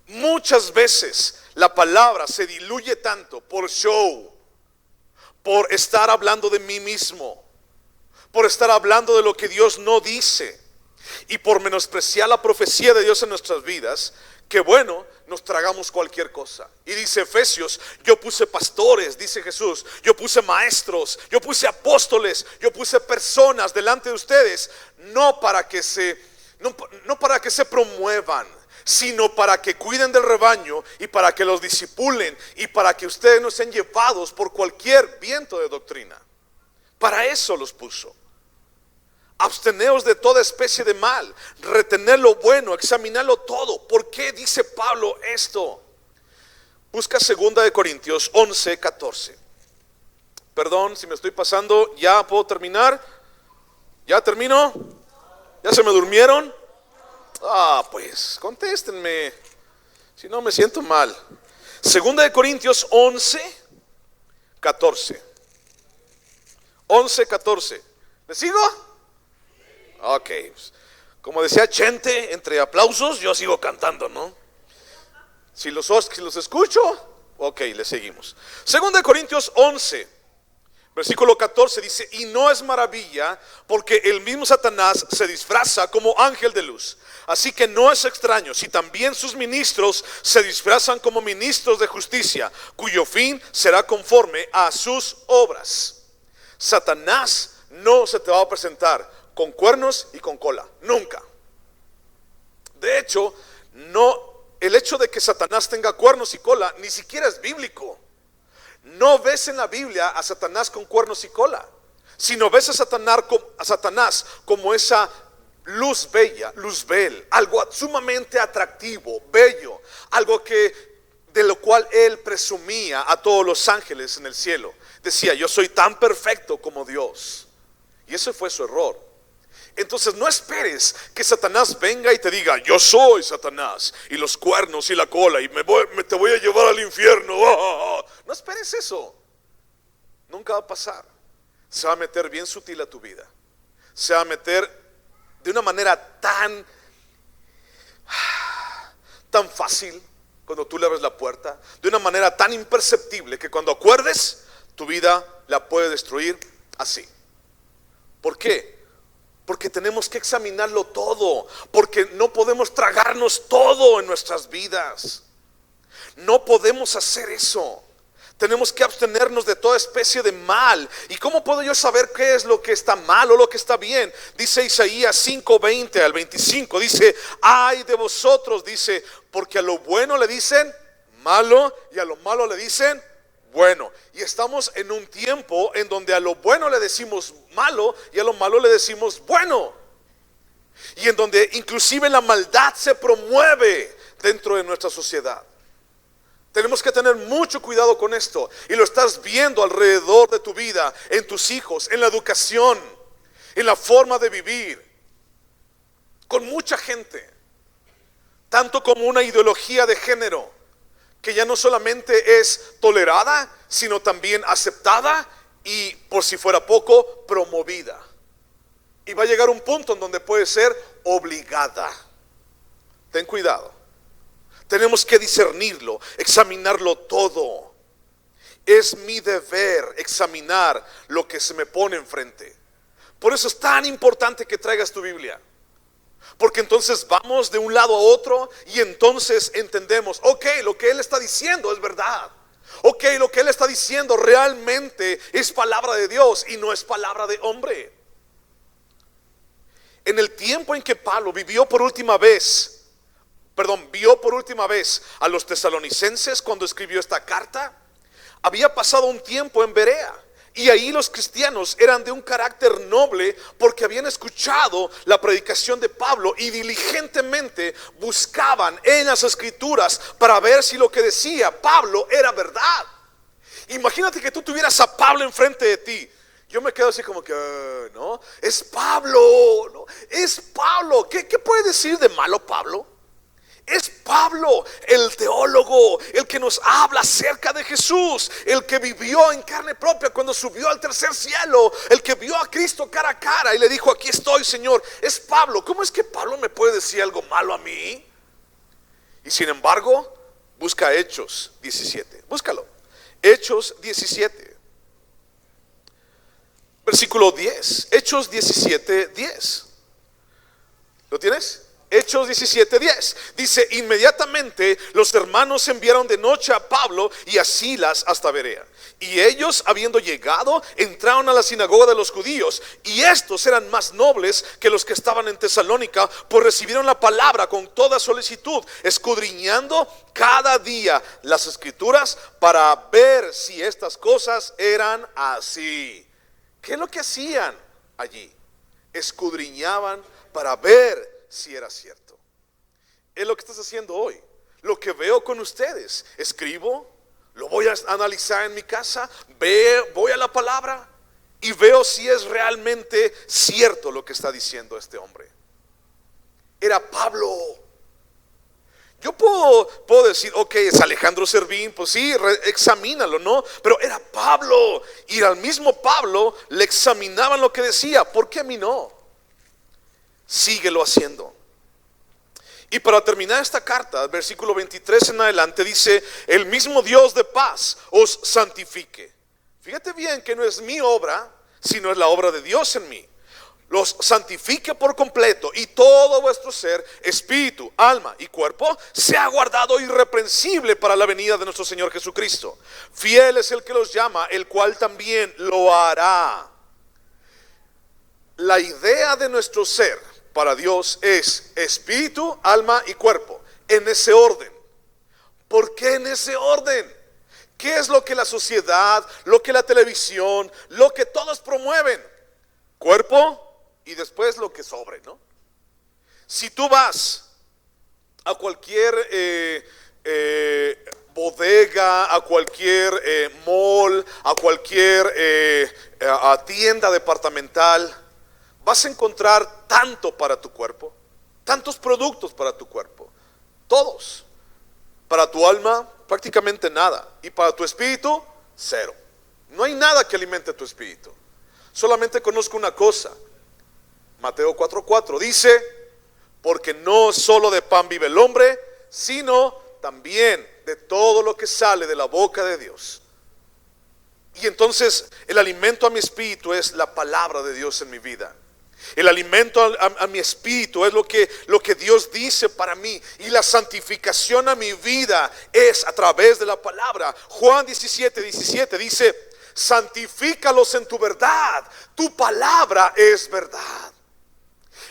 Muchas veces la palabra se diluye tanto por show, por estar hablando de mí mismo, por estar hablando de lo que Dios no dice y por menospreciar la profecía de Dios en nuestras vidas, que bueno, nos tragamos cualquier cosa. Y dice Efesios, yo puse pastores, dice Jesús, yo puse maestros, yo puse apóstoles, yo puse personas delante de ustedes, no para que se promuevan, sino para que cuiden del rebaño y para que los disipulen y para que ustedes no sean llevados por cualquier viento de doctrina. Para eso los puso. Absteneos de toda especie de mal, retener lo bueno, examinarlo todo. ¿Por qué dice Pablo esto? Busca 2 de Corintios 11, 14. Perdón si me estoy pasando, ¿ya puedo terminar? ¿Ya termino? ¿Ya se me durmieron? Pues contéstenme, si no me siento mal. 2 de Corintios 11, 14. 11, 14. ¿Le sigo? Ok, como decía Chente, entre aplausos yo sigo cantando, ¿no? Si los escucho, ok, le seguimos. 2 de Corintios 11, versículo 14 dice: y no es maravilla, porque el mismo Satanás se disfraza como ángel de luz. Así que no es extraño si también sus ministros se disfrazan como ministros de justicia, cuyo fin será conforme a sus obras. Satanás no se te va a presentar con cuernos y con cola, nunca. De hecho, el hecho de que Satanás tenga cuernos y cola ni siquiera es bíblico. No ves en la Biblia a Satanás con cuernos y cola, sino ves a Satanás como esa luz bella, luzbel, algo sumamente atractivo, bello, algo de lo cual él presumía a todos los ángeles en el cielo. Decía: yo soy tan perfecto como Dios. Y ese fue su error. Entonces no esperes que Satanás venga y te diga: yo soy Satanás, y los cuernos y la cola, y te voy a llevar al infierno. No esperes eso. Nunca va a pasar. Se va a meter bien sutil a tu vida. Se va a meter de una manera tan fácil cuando tú le abres la puerta, de una manera tan imperceptible que cuando acuerdes, tu vida la puede destruir así. ¿Por qué? Porque tenemos que examinarlo todo, porque no podemos tragarnos todo en nuestras vidas. No podemos hacer eso. Tenemos que abstenernos de toda especie de mal. ¿Y cómo puedo yo saber qué es lo que está mal o lo que está bien? Dice Isaías 5:20 al 25, dice: ay de vosotros, dice, porque a lo bueno le dicen malo y a lo malo le dicen bueno. Y estamos en un tiempo en donde a lo bueno le decimos malo y a lo malo le decimos bueno, y en donde inclusive la maldad se promueve dentro de nuestra sociedad. Tenemos que tener mucho cuidado con esto, y lo estás viendo alrededor de tu vida, en tus hijos, en la educación, en la forma de vivir, con mucha gente, tanto como una ideología de género que ya no solamente es tolerada, sino también aceptada y, por si fuera poco, promovida. Y va a llegar un punto en donde puede ser obligada. Ten cuidado. Tenemos que discernirlo, examinarlo todo. Es mi deber examinar lo que se me pone enfrente. Por eso es tan importante que traigas tu Biblia. Porque entonces vamos de un lado a otro y entonces entendemos: ok, lo que él está diciendo es verdad. Ok, lo que él está diciendo realmente es palabra de Dios y no es palabra de hombre. En el tiempo en que Pablo vivió por última vez vio por última vez a los tesalonicenses cuando escribió esta carta, había pasado un tiempo en Berea. Y ahí los cristianos eran de un carácter noble porque habían escuchado la predicación de Pablo y diligentemente buscaban en las escrituras para ver si lo que decía Pablo era verdad. Imagínate que tú tuvieras a Pablo enfrente de ti. Yo me quedo así como que, no, es Pablo, no, es Pablo. ¿Qué puede decir de malo Pablo? Es Pablo, el teólogo, el que nos habla acerca de Jesús, el que vivió en carne propia cuando subió al tercer cielo, el que vio a Cristo cara a cara y le dijo: aquí estoy, Señor. Es Pablo. ¿Cómo es que Pablo me puede decir algo malo a mí? Y sin embargo, busca Hechos 17. Búscalo. Hechos 17. Versículo 10. Hechos 17, 10. ¿Lo tienes? Hechos 17, 10. Dice: inmediatamente los hermanos enviaron de noche a Pablo y a Silas hasta Berea. Y ellos, habiendo llegado, entraron a la sinagoga de los judíos. Y estos eran más nobles que los que estaban en Tesalónica, pues recibieron la palabra con toda solicitud, escudriñando cada día las escrituras para ver si estas cosas eran así. ¿Qué es lo que hacían allí? Escudriñaban para ver si era cierto. Es lo que estás haciendo hoy. Lo que veo con ustedes, escribo, lo voy a analizar en mi casa, voy a la palabra y veo si es realmente cierto lo que está diciendo este hombre. Era Pablo. Yo puedo decir, ok, es Alejandro Servín, pues sí, examínalo, ¿no? Pero era Pablo, y al mismo Pablo le examinaban lo que decía. ¿Por qué a mí no? Síguelo haciendo. Y para terminar esta carta, versículo 23 en adelante dice: el mismo Dios de paz os santifique. Fíjate bien que no es mi obra, sino es la obra de Dios en mí. Los santifique por completo, y todo vuestro ser, espíritu, alma y cuerpo sea guardado irreprensible para la venida de nuestro Señor Jesucristo. Fiel es el que los llama, el cual también lo hará. La idea de nuestro ser para Dios es espíritu, alma y cuerpo, en ese orden. ¿Por qué en ese orden? ¿Qué es lo que la sociedad, lo que la televisión, lo que todos promueven? Cuerpo y después lo que sobre, ¿no? Si tú vas a cualquier bodega, a cualquier mall, a cualquier a tienda departamental, vas a encontrar tanto para tu cuerpo, tantos productos para tu cuerpo, todos. Para tu alma, prácticamente nada. Y para tu espíritu, cero. No hay nada que alimente tu espíritu. Solamente conozco una cosa. Mateo 4:4 dice: porque no solo de pan vive el hombre, sino también de todo lo que sale de la boca de Dios. Y entonces el alimento a mi espíritu es la palabra de Dios en mi vida. El alimento a mi espíritu es lo que Dios dice para mí. Y la santificación a mi vida es a través de la palabra. Juan 17:17 dice: santifícalos en tu verdad, tu palabra es verdad.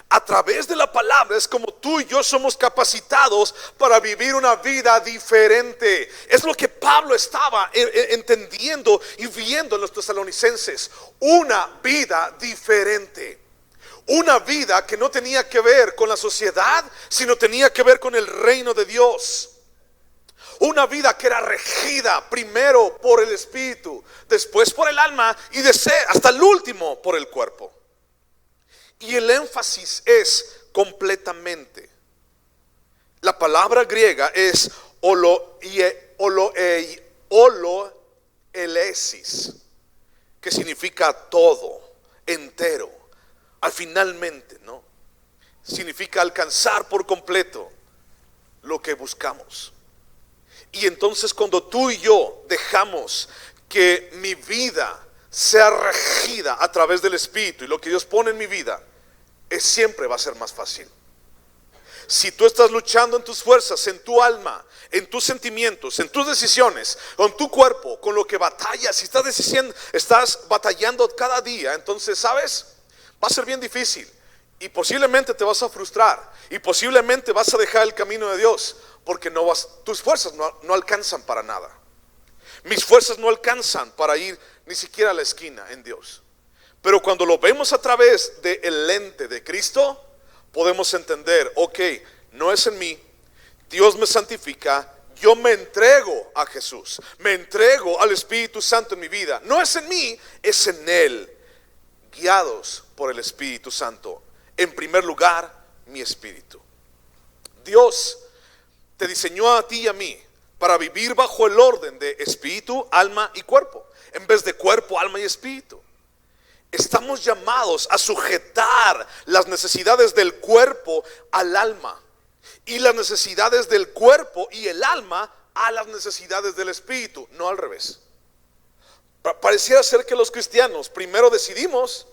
A través de la palabra es como tú y yo somos capacitados para vivir una vida diferente. Es lo que Pablo estaba entendiendo y viendo en los tesalonicenses. Una vida diferente. Una vida que no tenía que ver con la sociedad, sino tenía que ver con el reino de Dios. Una vida que era regida primero por el espíritu, después por el alma y hasta el último por el cuerpo. Y el énfasis es completamente. La palabra griega es oloelesis, que significa todo, entero. Al finalmente, ¿no? Significa alcanzar por completo lo que buscamos. Y entonces cuando tú y yo dejamos que mi vida sea regida a través del Espíritu y lo que Dios pone en mi vida, siempre va a ser más fácil. Si tú estás luchando en tus fuerzas, en tu alma, en tus sentimientos, en tus decisiones, con tu cuerpo, con lo que batallas, si estás batallando cada día, entonces, ¿sabes? Va a ser bien difícil. Y posiblemente te vas a frustrar. Y posiblemente vas a dejar el camino de Dios. Porque tus fuerzas no alcanzan para nada. Mis fuerzas no alcanzan para ir ni siquiera a la esquina en Dios. Pero cuando lo vemos a través del lente de Cristo, podemos entender, ok, no es en mí, Dios me santifica, yo me entrego a Jesús, me entrego al Espíritu Santo en mi vida. No es en mí, es en Él, guiados por el Espíritu Santo. En primer lugar, mi espíritu. Dios te diseñó a ti y a mí para vivir bajo el orden de espíritu, alma y cuerpo, en vez de cuerpo, alma y espíritu. Estamos llamados a sujetar las necesidades del cuerpo al alma y las necesidades del cuerpo y el alma a las necesidades del espíritu, no al revés. Pareciera ser que los cristianos primero decidimos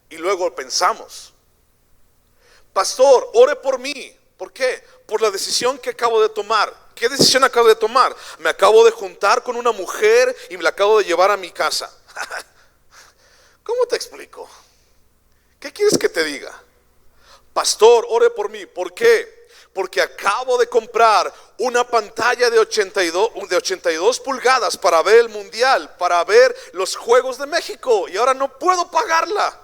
y luego pensamos. Pastor, ore por mí. ¿Por qué? Por la decisión que acabo de tomar. ¿Qué decisión acabo de tomar? Me acabo de juntar con una mujer y me la acabo de llevar a mi casa. ¿Cómo te explico? ¿Qué quieres que te diga? Pastor, ore por mí. ¿Por qué? Porque acabo de comprar una pantalla de 82 pulgadas para ver el mundial, para ver los Juegos de México, y ahora no puedo pagarla.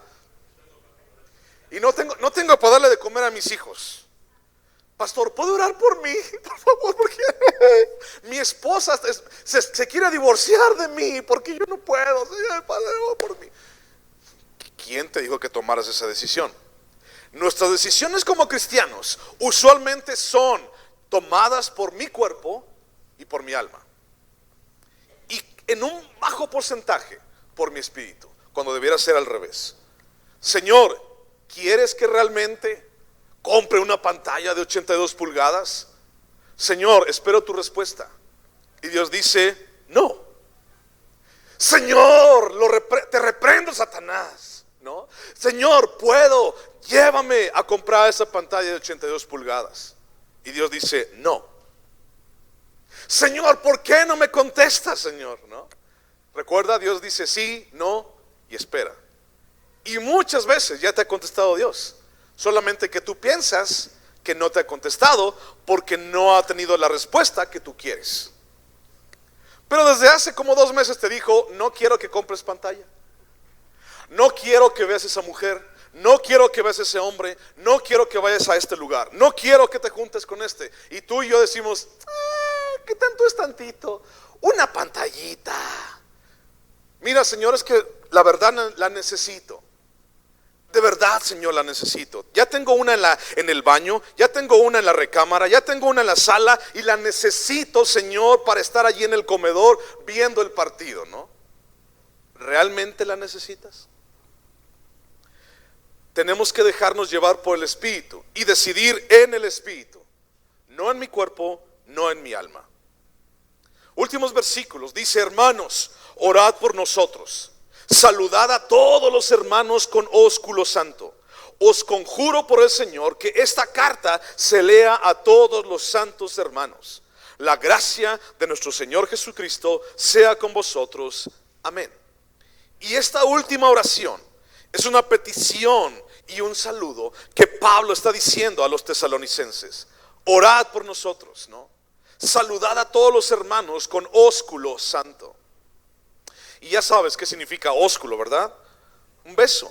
Y no tengo para darle de comer a mis hijos. Pastor, ¿puede orar por mí? Por favor, porque mi esposa se quiere divorciar de mí, porque yo no puedo. Señor, Padre, ora por mí. ¿Quién te dijo que tomaras esa decisión? Nuestras decisiones como cristianos usualmente son tomadas por mi cuerpo y por mi alma, y en un bajo porcentaje por mi espíritu, cuando debiera ser al revés. Señor, ¿quieres que realmente compre una pantalla de 82 pulgadas? Señor, espero tu respuesta. Y Dios dice, no. Señor, te reprendo, Satanás, ¿no? Señor, puedo, llévame a comprar esa pantalla de 82 pulgadas. Y Dios dice, no. Señor, ¿por qué no me contestas, Señor? ¿No? Recuerda, Dios dice sí, no y espera. Y muchas veces ya te ha contestado Dios, solamente que tú piensas que no te ha contestado porque no ha tenido la respuesta que tú quieres. Pero desde hace como 2 meses te dijo, no quiero que compres pantalla, no quiero que veas esa mujer, no quiero que veas ese hombre, no quiero que vayas a este lugar, no quiero que te juntes con este. Y tú y yo decimos, ¿qué tanto es tantito? Una pantallita. Mira, Señor, es que la verdad la necesito. De verdad, Señor, la necesito. Ya tengo una en el baño, ya tengo una en la recámara, ya tengo una en la sala, y la necesito, Señor, para estar allí en el comedor viendo el partido, ¿no? ¿Realmente la necesitas? Tenemos que dejarnos llevar por el Espíritu y decidir en el Espíritu, no en mi cuerpo, no en mi alma. Últimos versículos, dice: hermanos, orad por nosotros. Saludad a todos los hermanos con ósculo santo. Os conjuro por el Señor que esta carta se lea a todos los santos hermanos. La gracia de nuestro Señor Jesucristo sea con vosotros. Amén. Y esta última oración es una petición y un saludo que Pablo está diciendo a los tesalonicenses. Orad por nosotros, ¿no? Saludad a todos los hermanos con ósculo santo. Y ya sabes qué significa ósculo, ¿verdad? Un beso.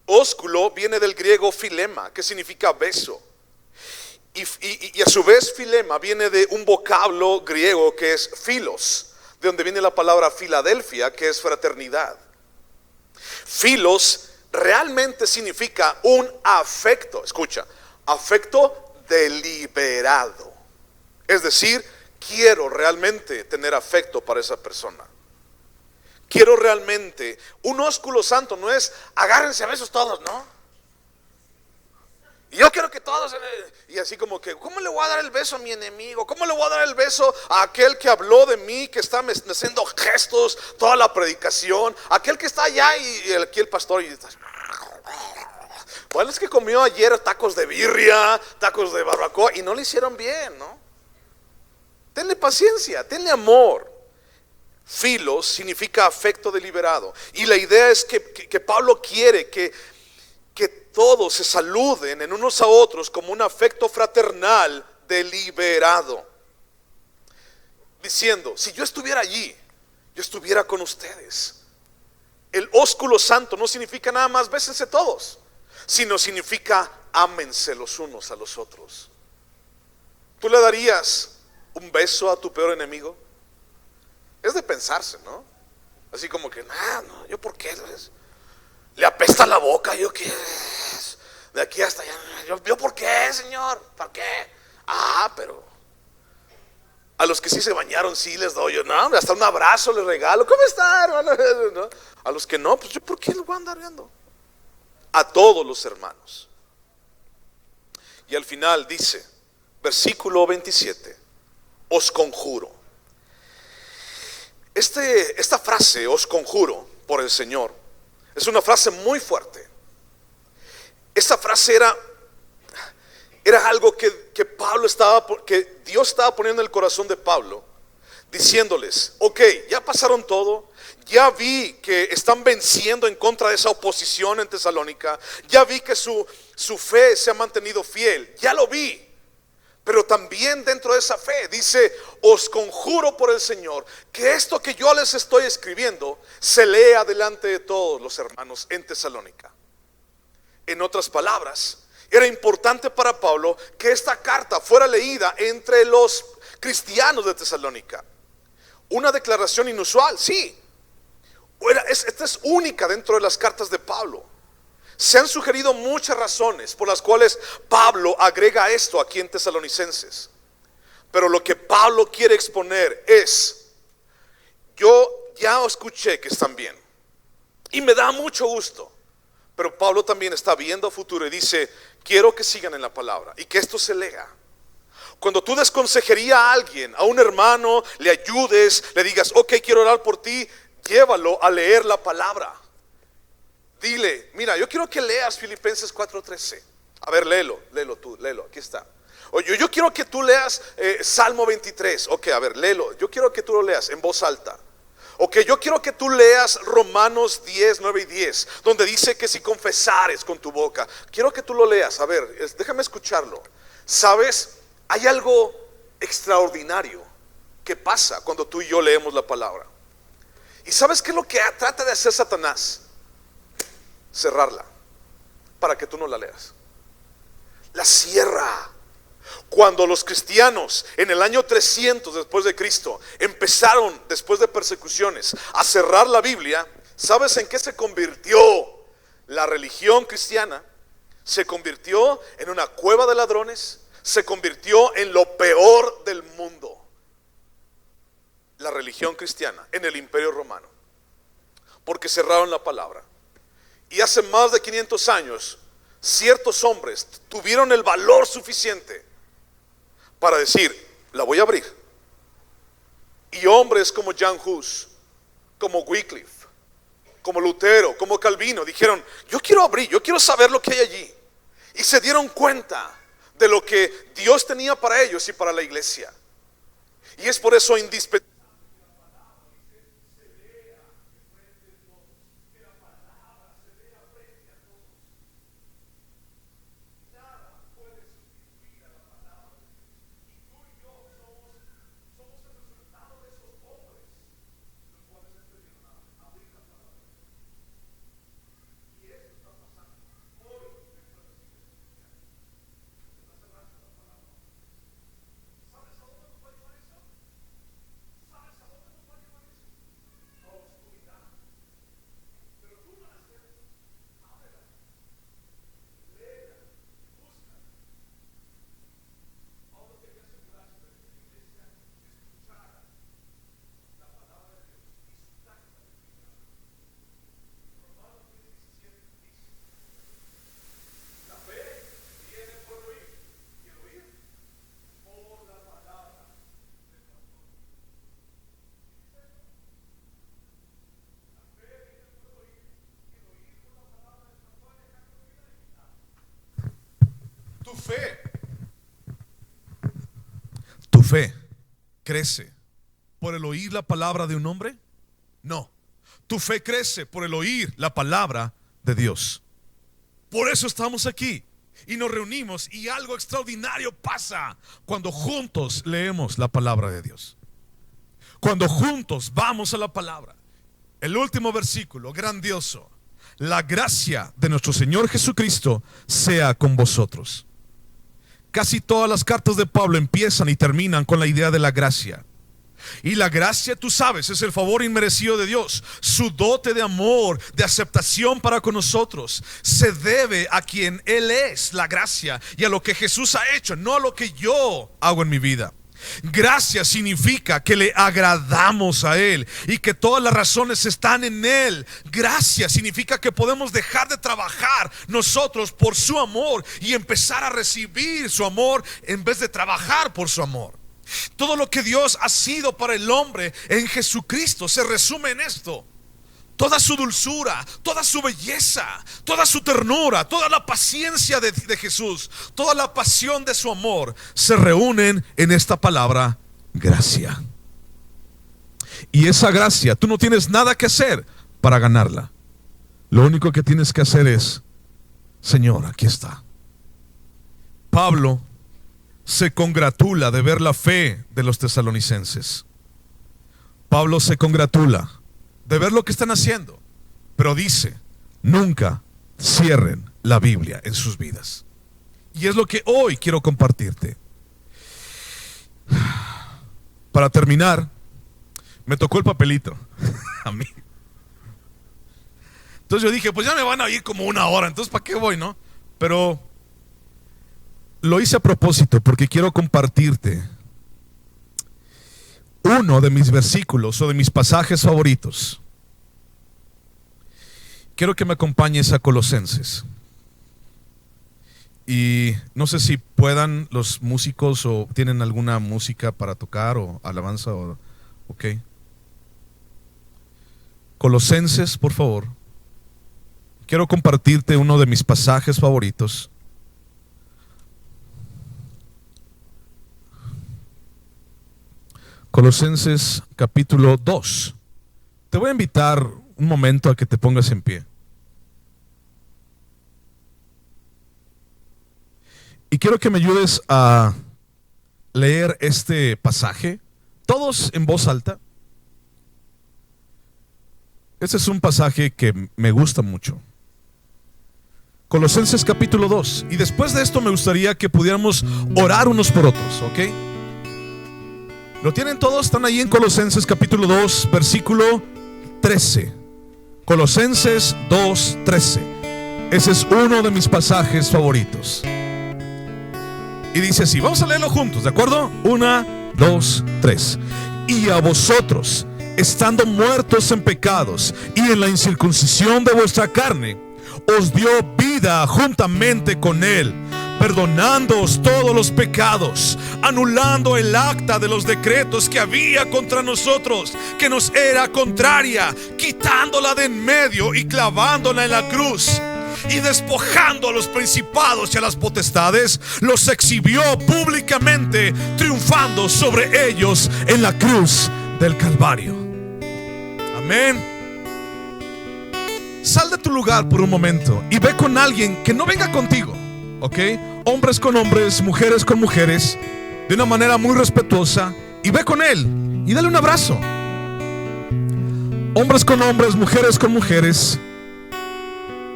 Ósculo viene del griego filema, que significa beso. Y a su vez filema viene de un vocablo griego que es filos, de donde viene la palabra Filadelfia, que es fraternidad. Filos realmente significa un afecto, escucha, afecto deliberado. Es decir, quiero realmente tener afecto para esa persona. Quiero realmente, un ósculo santo no es agárrense a besos todos, ¿no? Y yo quiero que todos, y así como que, ¿cómo le voy a dar el beso a mi enemigo? ¿Cómo le voy a dar el beso a aquel que habló de mí, que está haciendo gestos toda la predicación? Aquel que está allá y aquí el pastor y está, bueno, es que comió ayer tacos de birria, tacos de barbacoa y no le hicieron bien, ¿no? Tenle paciencia, tenle amor. Filos significa afecto deliberado. Y la idea es que Pablo quiere que que todos se saluden en unos a otros como un afecto fraternal deliberado, diciendo, si yo estuviera allí, yo estuviera con ustedes. El ósculo santo no significa nada más bésense todos, sino significa ámense los unos a los otros. ¿Tú le darías un beso a tu peor enemigo? Es de pensarse, ¿no? Así como que, no, ¿yo por qué? Le apesta la boca, ¿yo qué? De aquí hasta allá, ¿yo por qué, Señor? ¿Por qué? Pero a los que sí se bañaron, sí les doy yo, no, hasta un abrazo les regalo. ¿Cómo está, hermano? ¿No? A los que no, pues yo por qué los voy a andar viendo. A todos los hermanos. Y al final dice, versículo 27, os conjuro. Esta frase, os conjuro por el Señor, es una frase muy fuerte. Esta frase era algo que que Dios estaba poniendo en el corazón de Pablo, diciéndoles, ok, ya pasaron todo, ya vi que están venciendo en contra de esa oposición en Tesalónica, ya vi que su fe se ha mantenido fiel, ya lo vi. Pero también dentro de esa fe dice, os conjuro por el Señor que esto que yo les estoy escribiendo se lea delante de todos los hermanos en Tesalónica. En otras palabras, era importante para Pablo que esta carta fuera leída entre los cristianos de Tesalónica. Una declaración inusual, sí. Esta es única dentro de las cartas de Pablo. Se han sugerido muchas razones por las cuales Pablo agrega esto aquí en Tesalonicenses. Pero lo que Pablo quiere exponer es, yo ya escuché que están bien y me da mucho gusto. Pero Pablo también está viendo a futuro y dice, quiero que sigan en la palabra y que esto se lea. Cuando tú des consejería a alguien, a un hermano, le ayudes, le digas, ok, quiero orar por ti, llévalo a leer la palabra. Dile, mira, yo quiero que leas Filipenses 4:13. A ver, léelo tú, aquí está. Oye, yo quiero que tú leas Salmo 23. Ok, a ver, léelo. Yo quiero que tú lo leas en voz alta. Ok, yo quiero que tú leas Romanos 10, 9 y 10, donde dice que si confesares con tu boca. Quiero que tú lo leas, a ver, déjame escucharlo. ¿Sabes? Hay algo extraordinario que pasa cuando tú y yo leemos la palabra. ¿Y sabes qué es lo que trata de hacer Satanás? Cerrarla para que tú no la leas. La cierra. Cuando los cristianos en el año 300 después de Cristo empezaron, después de persecuciones, a cerrar la Biblia, ¿sabes en qué se convirtió la religión cristiana? Se convirtió en una cueva de ladrones, se convirtió en lo peor del mundo. La religión cristiana en el Imperio Romano, porque cerraron la palabra. Y hace más de 500 años, ciertos hombres tuvieron el valor suficiente para decir, la voy a abrir. Y hombres como Jan Hus, como Wycliffe, como Lutero, como Calvino, dijeron, yo quiero abrir, yo quiero saber lo que hay allí. Y se dieron cuenta de lo que Dios tenía para ellos y para la iglesia. Y es por eso indispensable. ¿Tu fe crece por el oír la palabra de un hombre? No. Tu fe crece por el oír la palabra de Dios. Por eso estamos aquí y nos reunimos, y algo extraordinario pasa cuando juntos leemos la palabra de Dios. Cuando juntos vamos a la palabra. El último versículo, grandioso: la gracia de nuestro Señor Jesucristo sea con vosotros. Casi todas las cartas de Pablo empiezan y terminan con la idea de la gracia. Y la gracia, tú sabes, es el favor inmerecido de Dios. Su dote de amor, de aceptación para con nosotros, se debe a quien Él es, la gracia, y a lo que Jesús ha hecho, no a lo que yo hago en mi vida. Gracia significa que le agradamos a Él y que todas las razones están en Él. Gracia significa que podemos dejar de trabajar nosotros por su amor y empezar a recibir su amor en vez de trabajar por su amor. Todo lo que Dios ha sido para el hombre en Jesucristo se resume en esto. Toda su dulzura, toda su belleza, toda su ternura, toda la paciencia de Jesús, toda la pasión de su amor se reúnen en esta palabra: gracia. Y esa gracia, tú no tienes nada que hacer para ganarla. Lo único que tienes que hacer es: Señor, aquí está. Pablo se congratula de ver la fe de los tesalonicenses. Pablo se congratula de ver lo que están haciendo, pero dice: nunca cierren la Biblia en sus vidas. Y es lo que hoy quiero compartirte. Para terminar, me tocó el papelito a mí. Entonces yo dije, pues ya me van a ir como una hora, entonces ¿para qué voy, no? Pero lo hice a propósito porque quiero compartirte uno de mis versículos o de mis pasajes favoritos. Quiero que me acompañes a Colosenses. Y no sé si puedan los músicos o tienen alguna música para tocar o alabanza o, ok. Colosenses, por favor. Quiero compartirte uno de mis pasajes favoritos. Colosenses capítulo 2. Te voy a invitar un momento a que te pongas en pie. Y quiero que me ayudes a leer este pasaje, todos en voz alta. Este es un pasaje que me gusta mucho. Colosenses capítulo 2. Y después de esto me gustaría que pudiéramos orar unos por otros, ¿ok? ¿Lo tienen todos? Están ahí en Colosenses capítulo 2, versículo 13. Colosenses 2, 13. Ese es uno de mis pasajes favoritos. Y dice así, vamos a leerlo juntos, ¿de acuerdo? 1, 2, 3. Y a vosotros, estando muertos en pecados y en la incircuncisión de vuestra carne, os dio vida juntamente con Él, perdonándoos todos los pecados, anulando el acta de los decretos que había contra nosotros, que nos era contraria, quitándola de en medio y clavándola en la cruz. Y despojando a los principados y a las potestades, los exhibió públicamente, triunfando sobre ellos en la cruz del Calvario. Amén. Sal de tu lugar por un momento y ve con alguien que no venga contigo, ¿ok? Hombres con hombres, mujeres con mujeres, de una manera muy respetuosa, y ve con él y dale un abrazo. Hombres con hombres, mujeres con mujeres,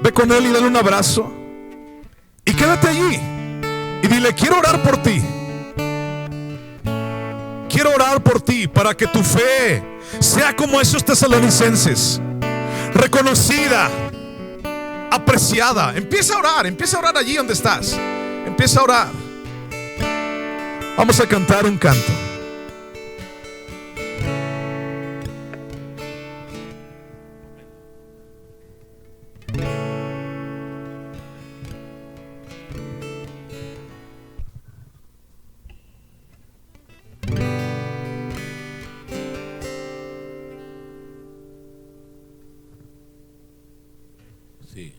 ve con él y dale un abrazo. Y quédate allí y dile, quiero orar por ti. Quiero orar por ti para que tu fe sea como esos tesalonicenses, reconocida, apreciada. Empieza a orar allí donde estás. Empieza a orar. Vamos a cantar un canto. Sí.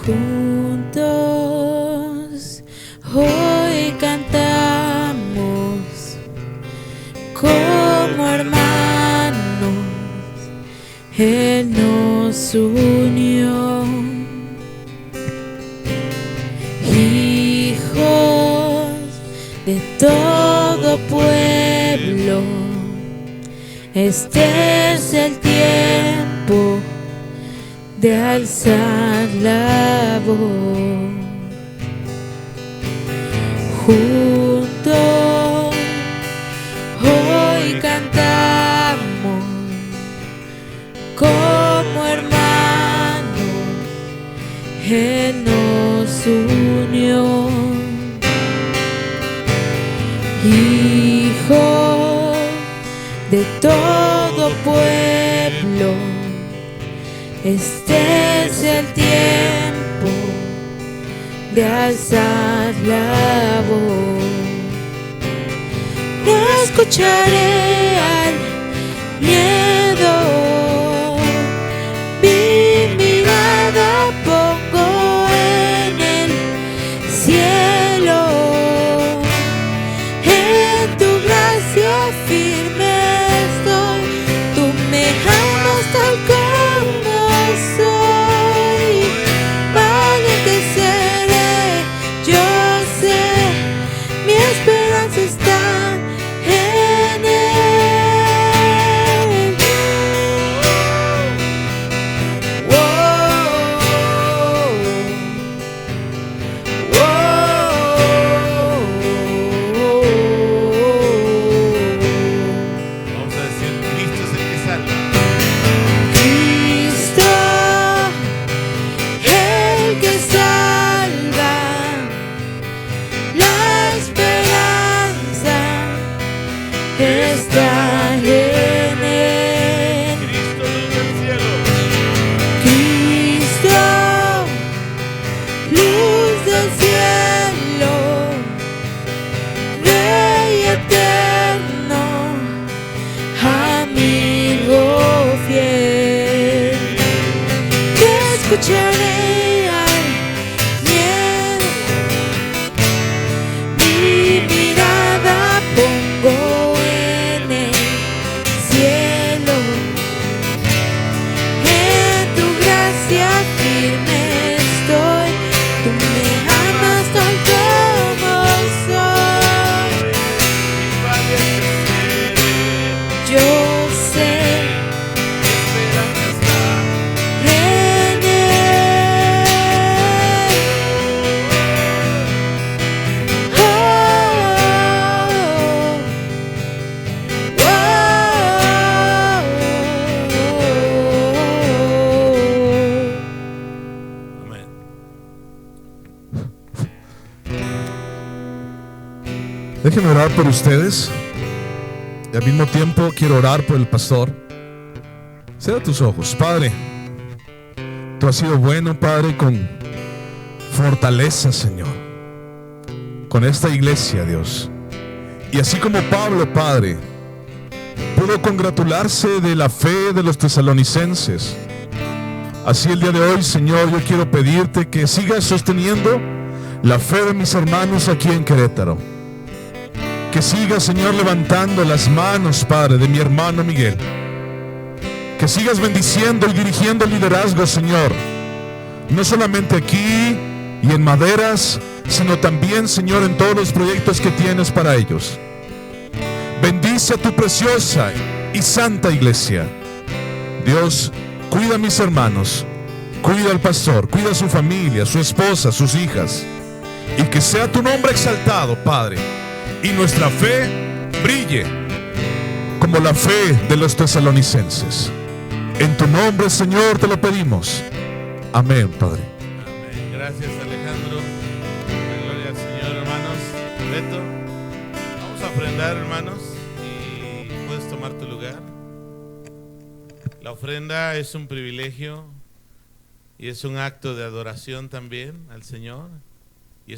Juntos hoy cantamos con Él nos unió. Hijos de todo pueblo, este es el tiempo de alzar la voz. Juntos hoy cantamos como hermanos, Él nos unió. Hijos de todo pueblo, este es el tiempo de alzar la voz. No escucharé al miedo, mi mirada pongo en el cielo. En tu gracia firme estoy, tú me amas tal como soy. Valiente seré, yo sé, mi esperanza está en Él. Vamos a decir, Cristo es el que salva. Cristo, el que salva, la esperanza está en Él. Cristo, luz del cielo. Cristo, luz del cielo, Rey eterno, amigo fiel. Te escucharé al miedo, mi mirada pongo en el cielo. En tu gracia firme estoy, tú me amas tal como soy. Yo sé en Él. Amén. Déjenme orar por ustedes y al mismo tiempo quiero orar por el pastor. Cierra tus ojos. Padre, tú has sido bueno, Padre, con fortaleza, Señor, con esta iglesia, Dios. Y así como Pablo, Padre, pudo congratularse de la fe de los tesalonicenses, así el día de hoy, Señor, yo quiero pedirte que sigas sosteniendo la fe de mis hermanos aquí en Querétaro. Que sigas, Señor, levantando las manos, Padre, de mi hermano Miguel. Que sigas bendiciendo y dirigiendo el liderazgo, Señor, no solamente aquí y en Maderas, sino también, Señor, en todos los proyectos que tienes para ellos. Bendice a tu preciosa y santa iglesia. Dios, cuida a mis hermanos, cuida al pastor, cuida a su familia, su esposa, sus hijas, y que sea tu nombre exaltado, Padre, y nuestra fe brille como la fe de los tesalonicenses. En tu nombre, Señor, te lo pedimos. Amén, Padre. Amén. Gracias, Alejandro. La gloria al Señor, hermanos. Beto, vamos a ofrendar, hermanos, y puedes tomar tu lugar. La ofrenda es un privilegio y es un acto de adoración también al Señor.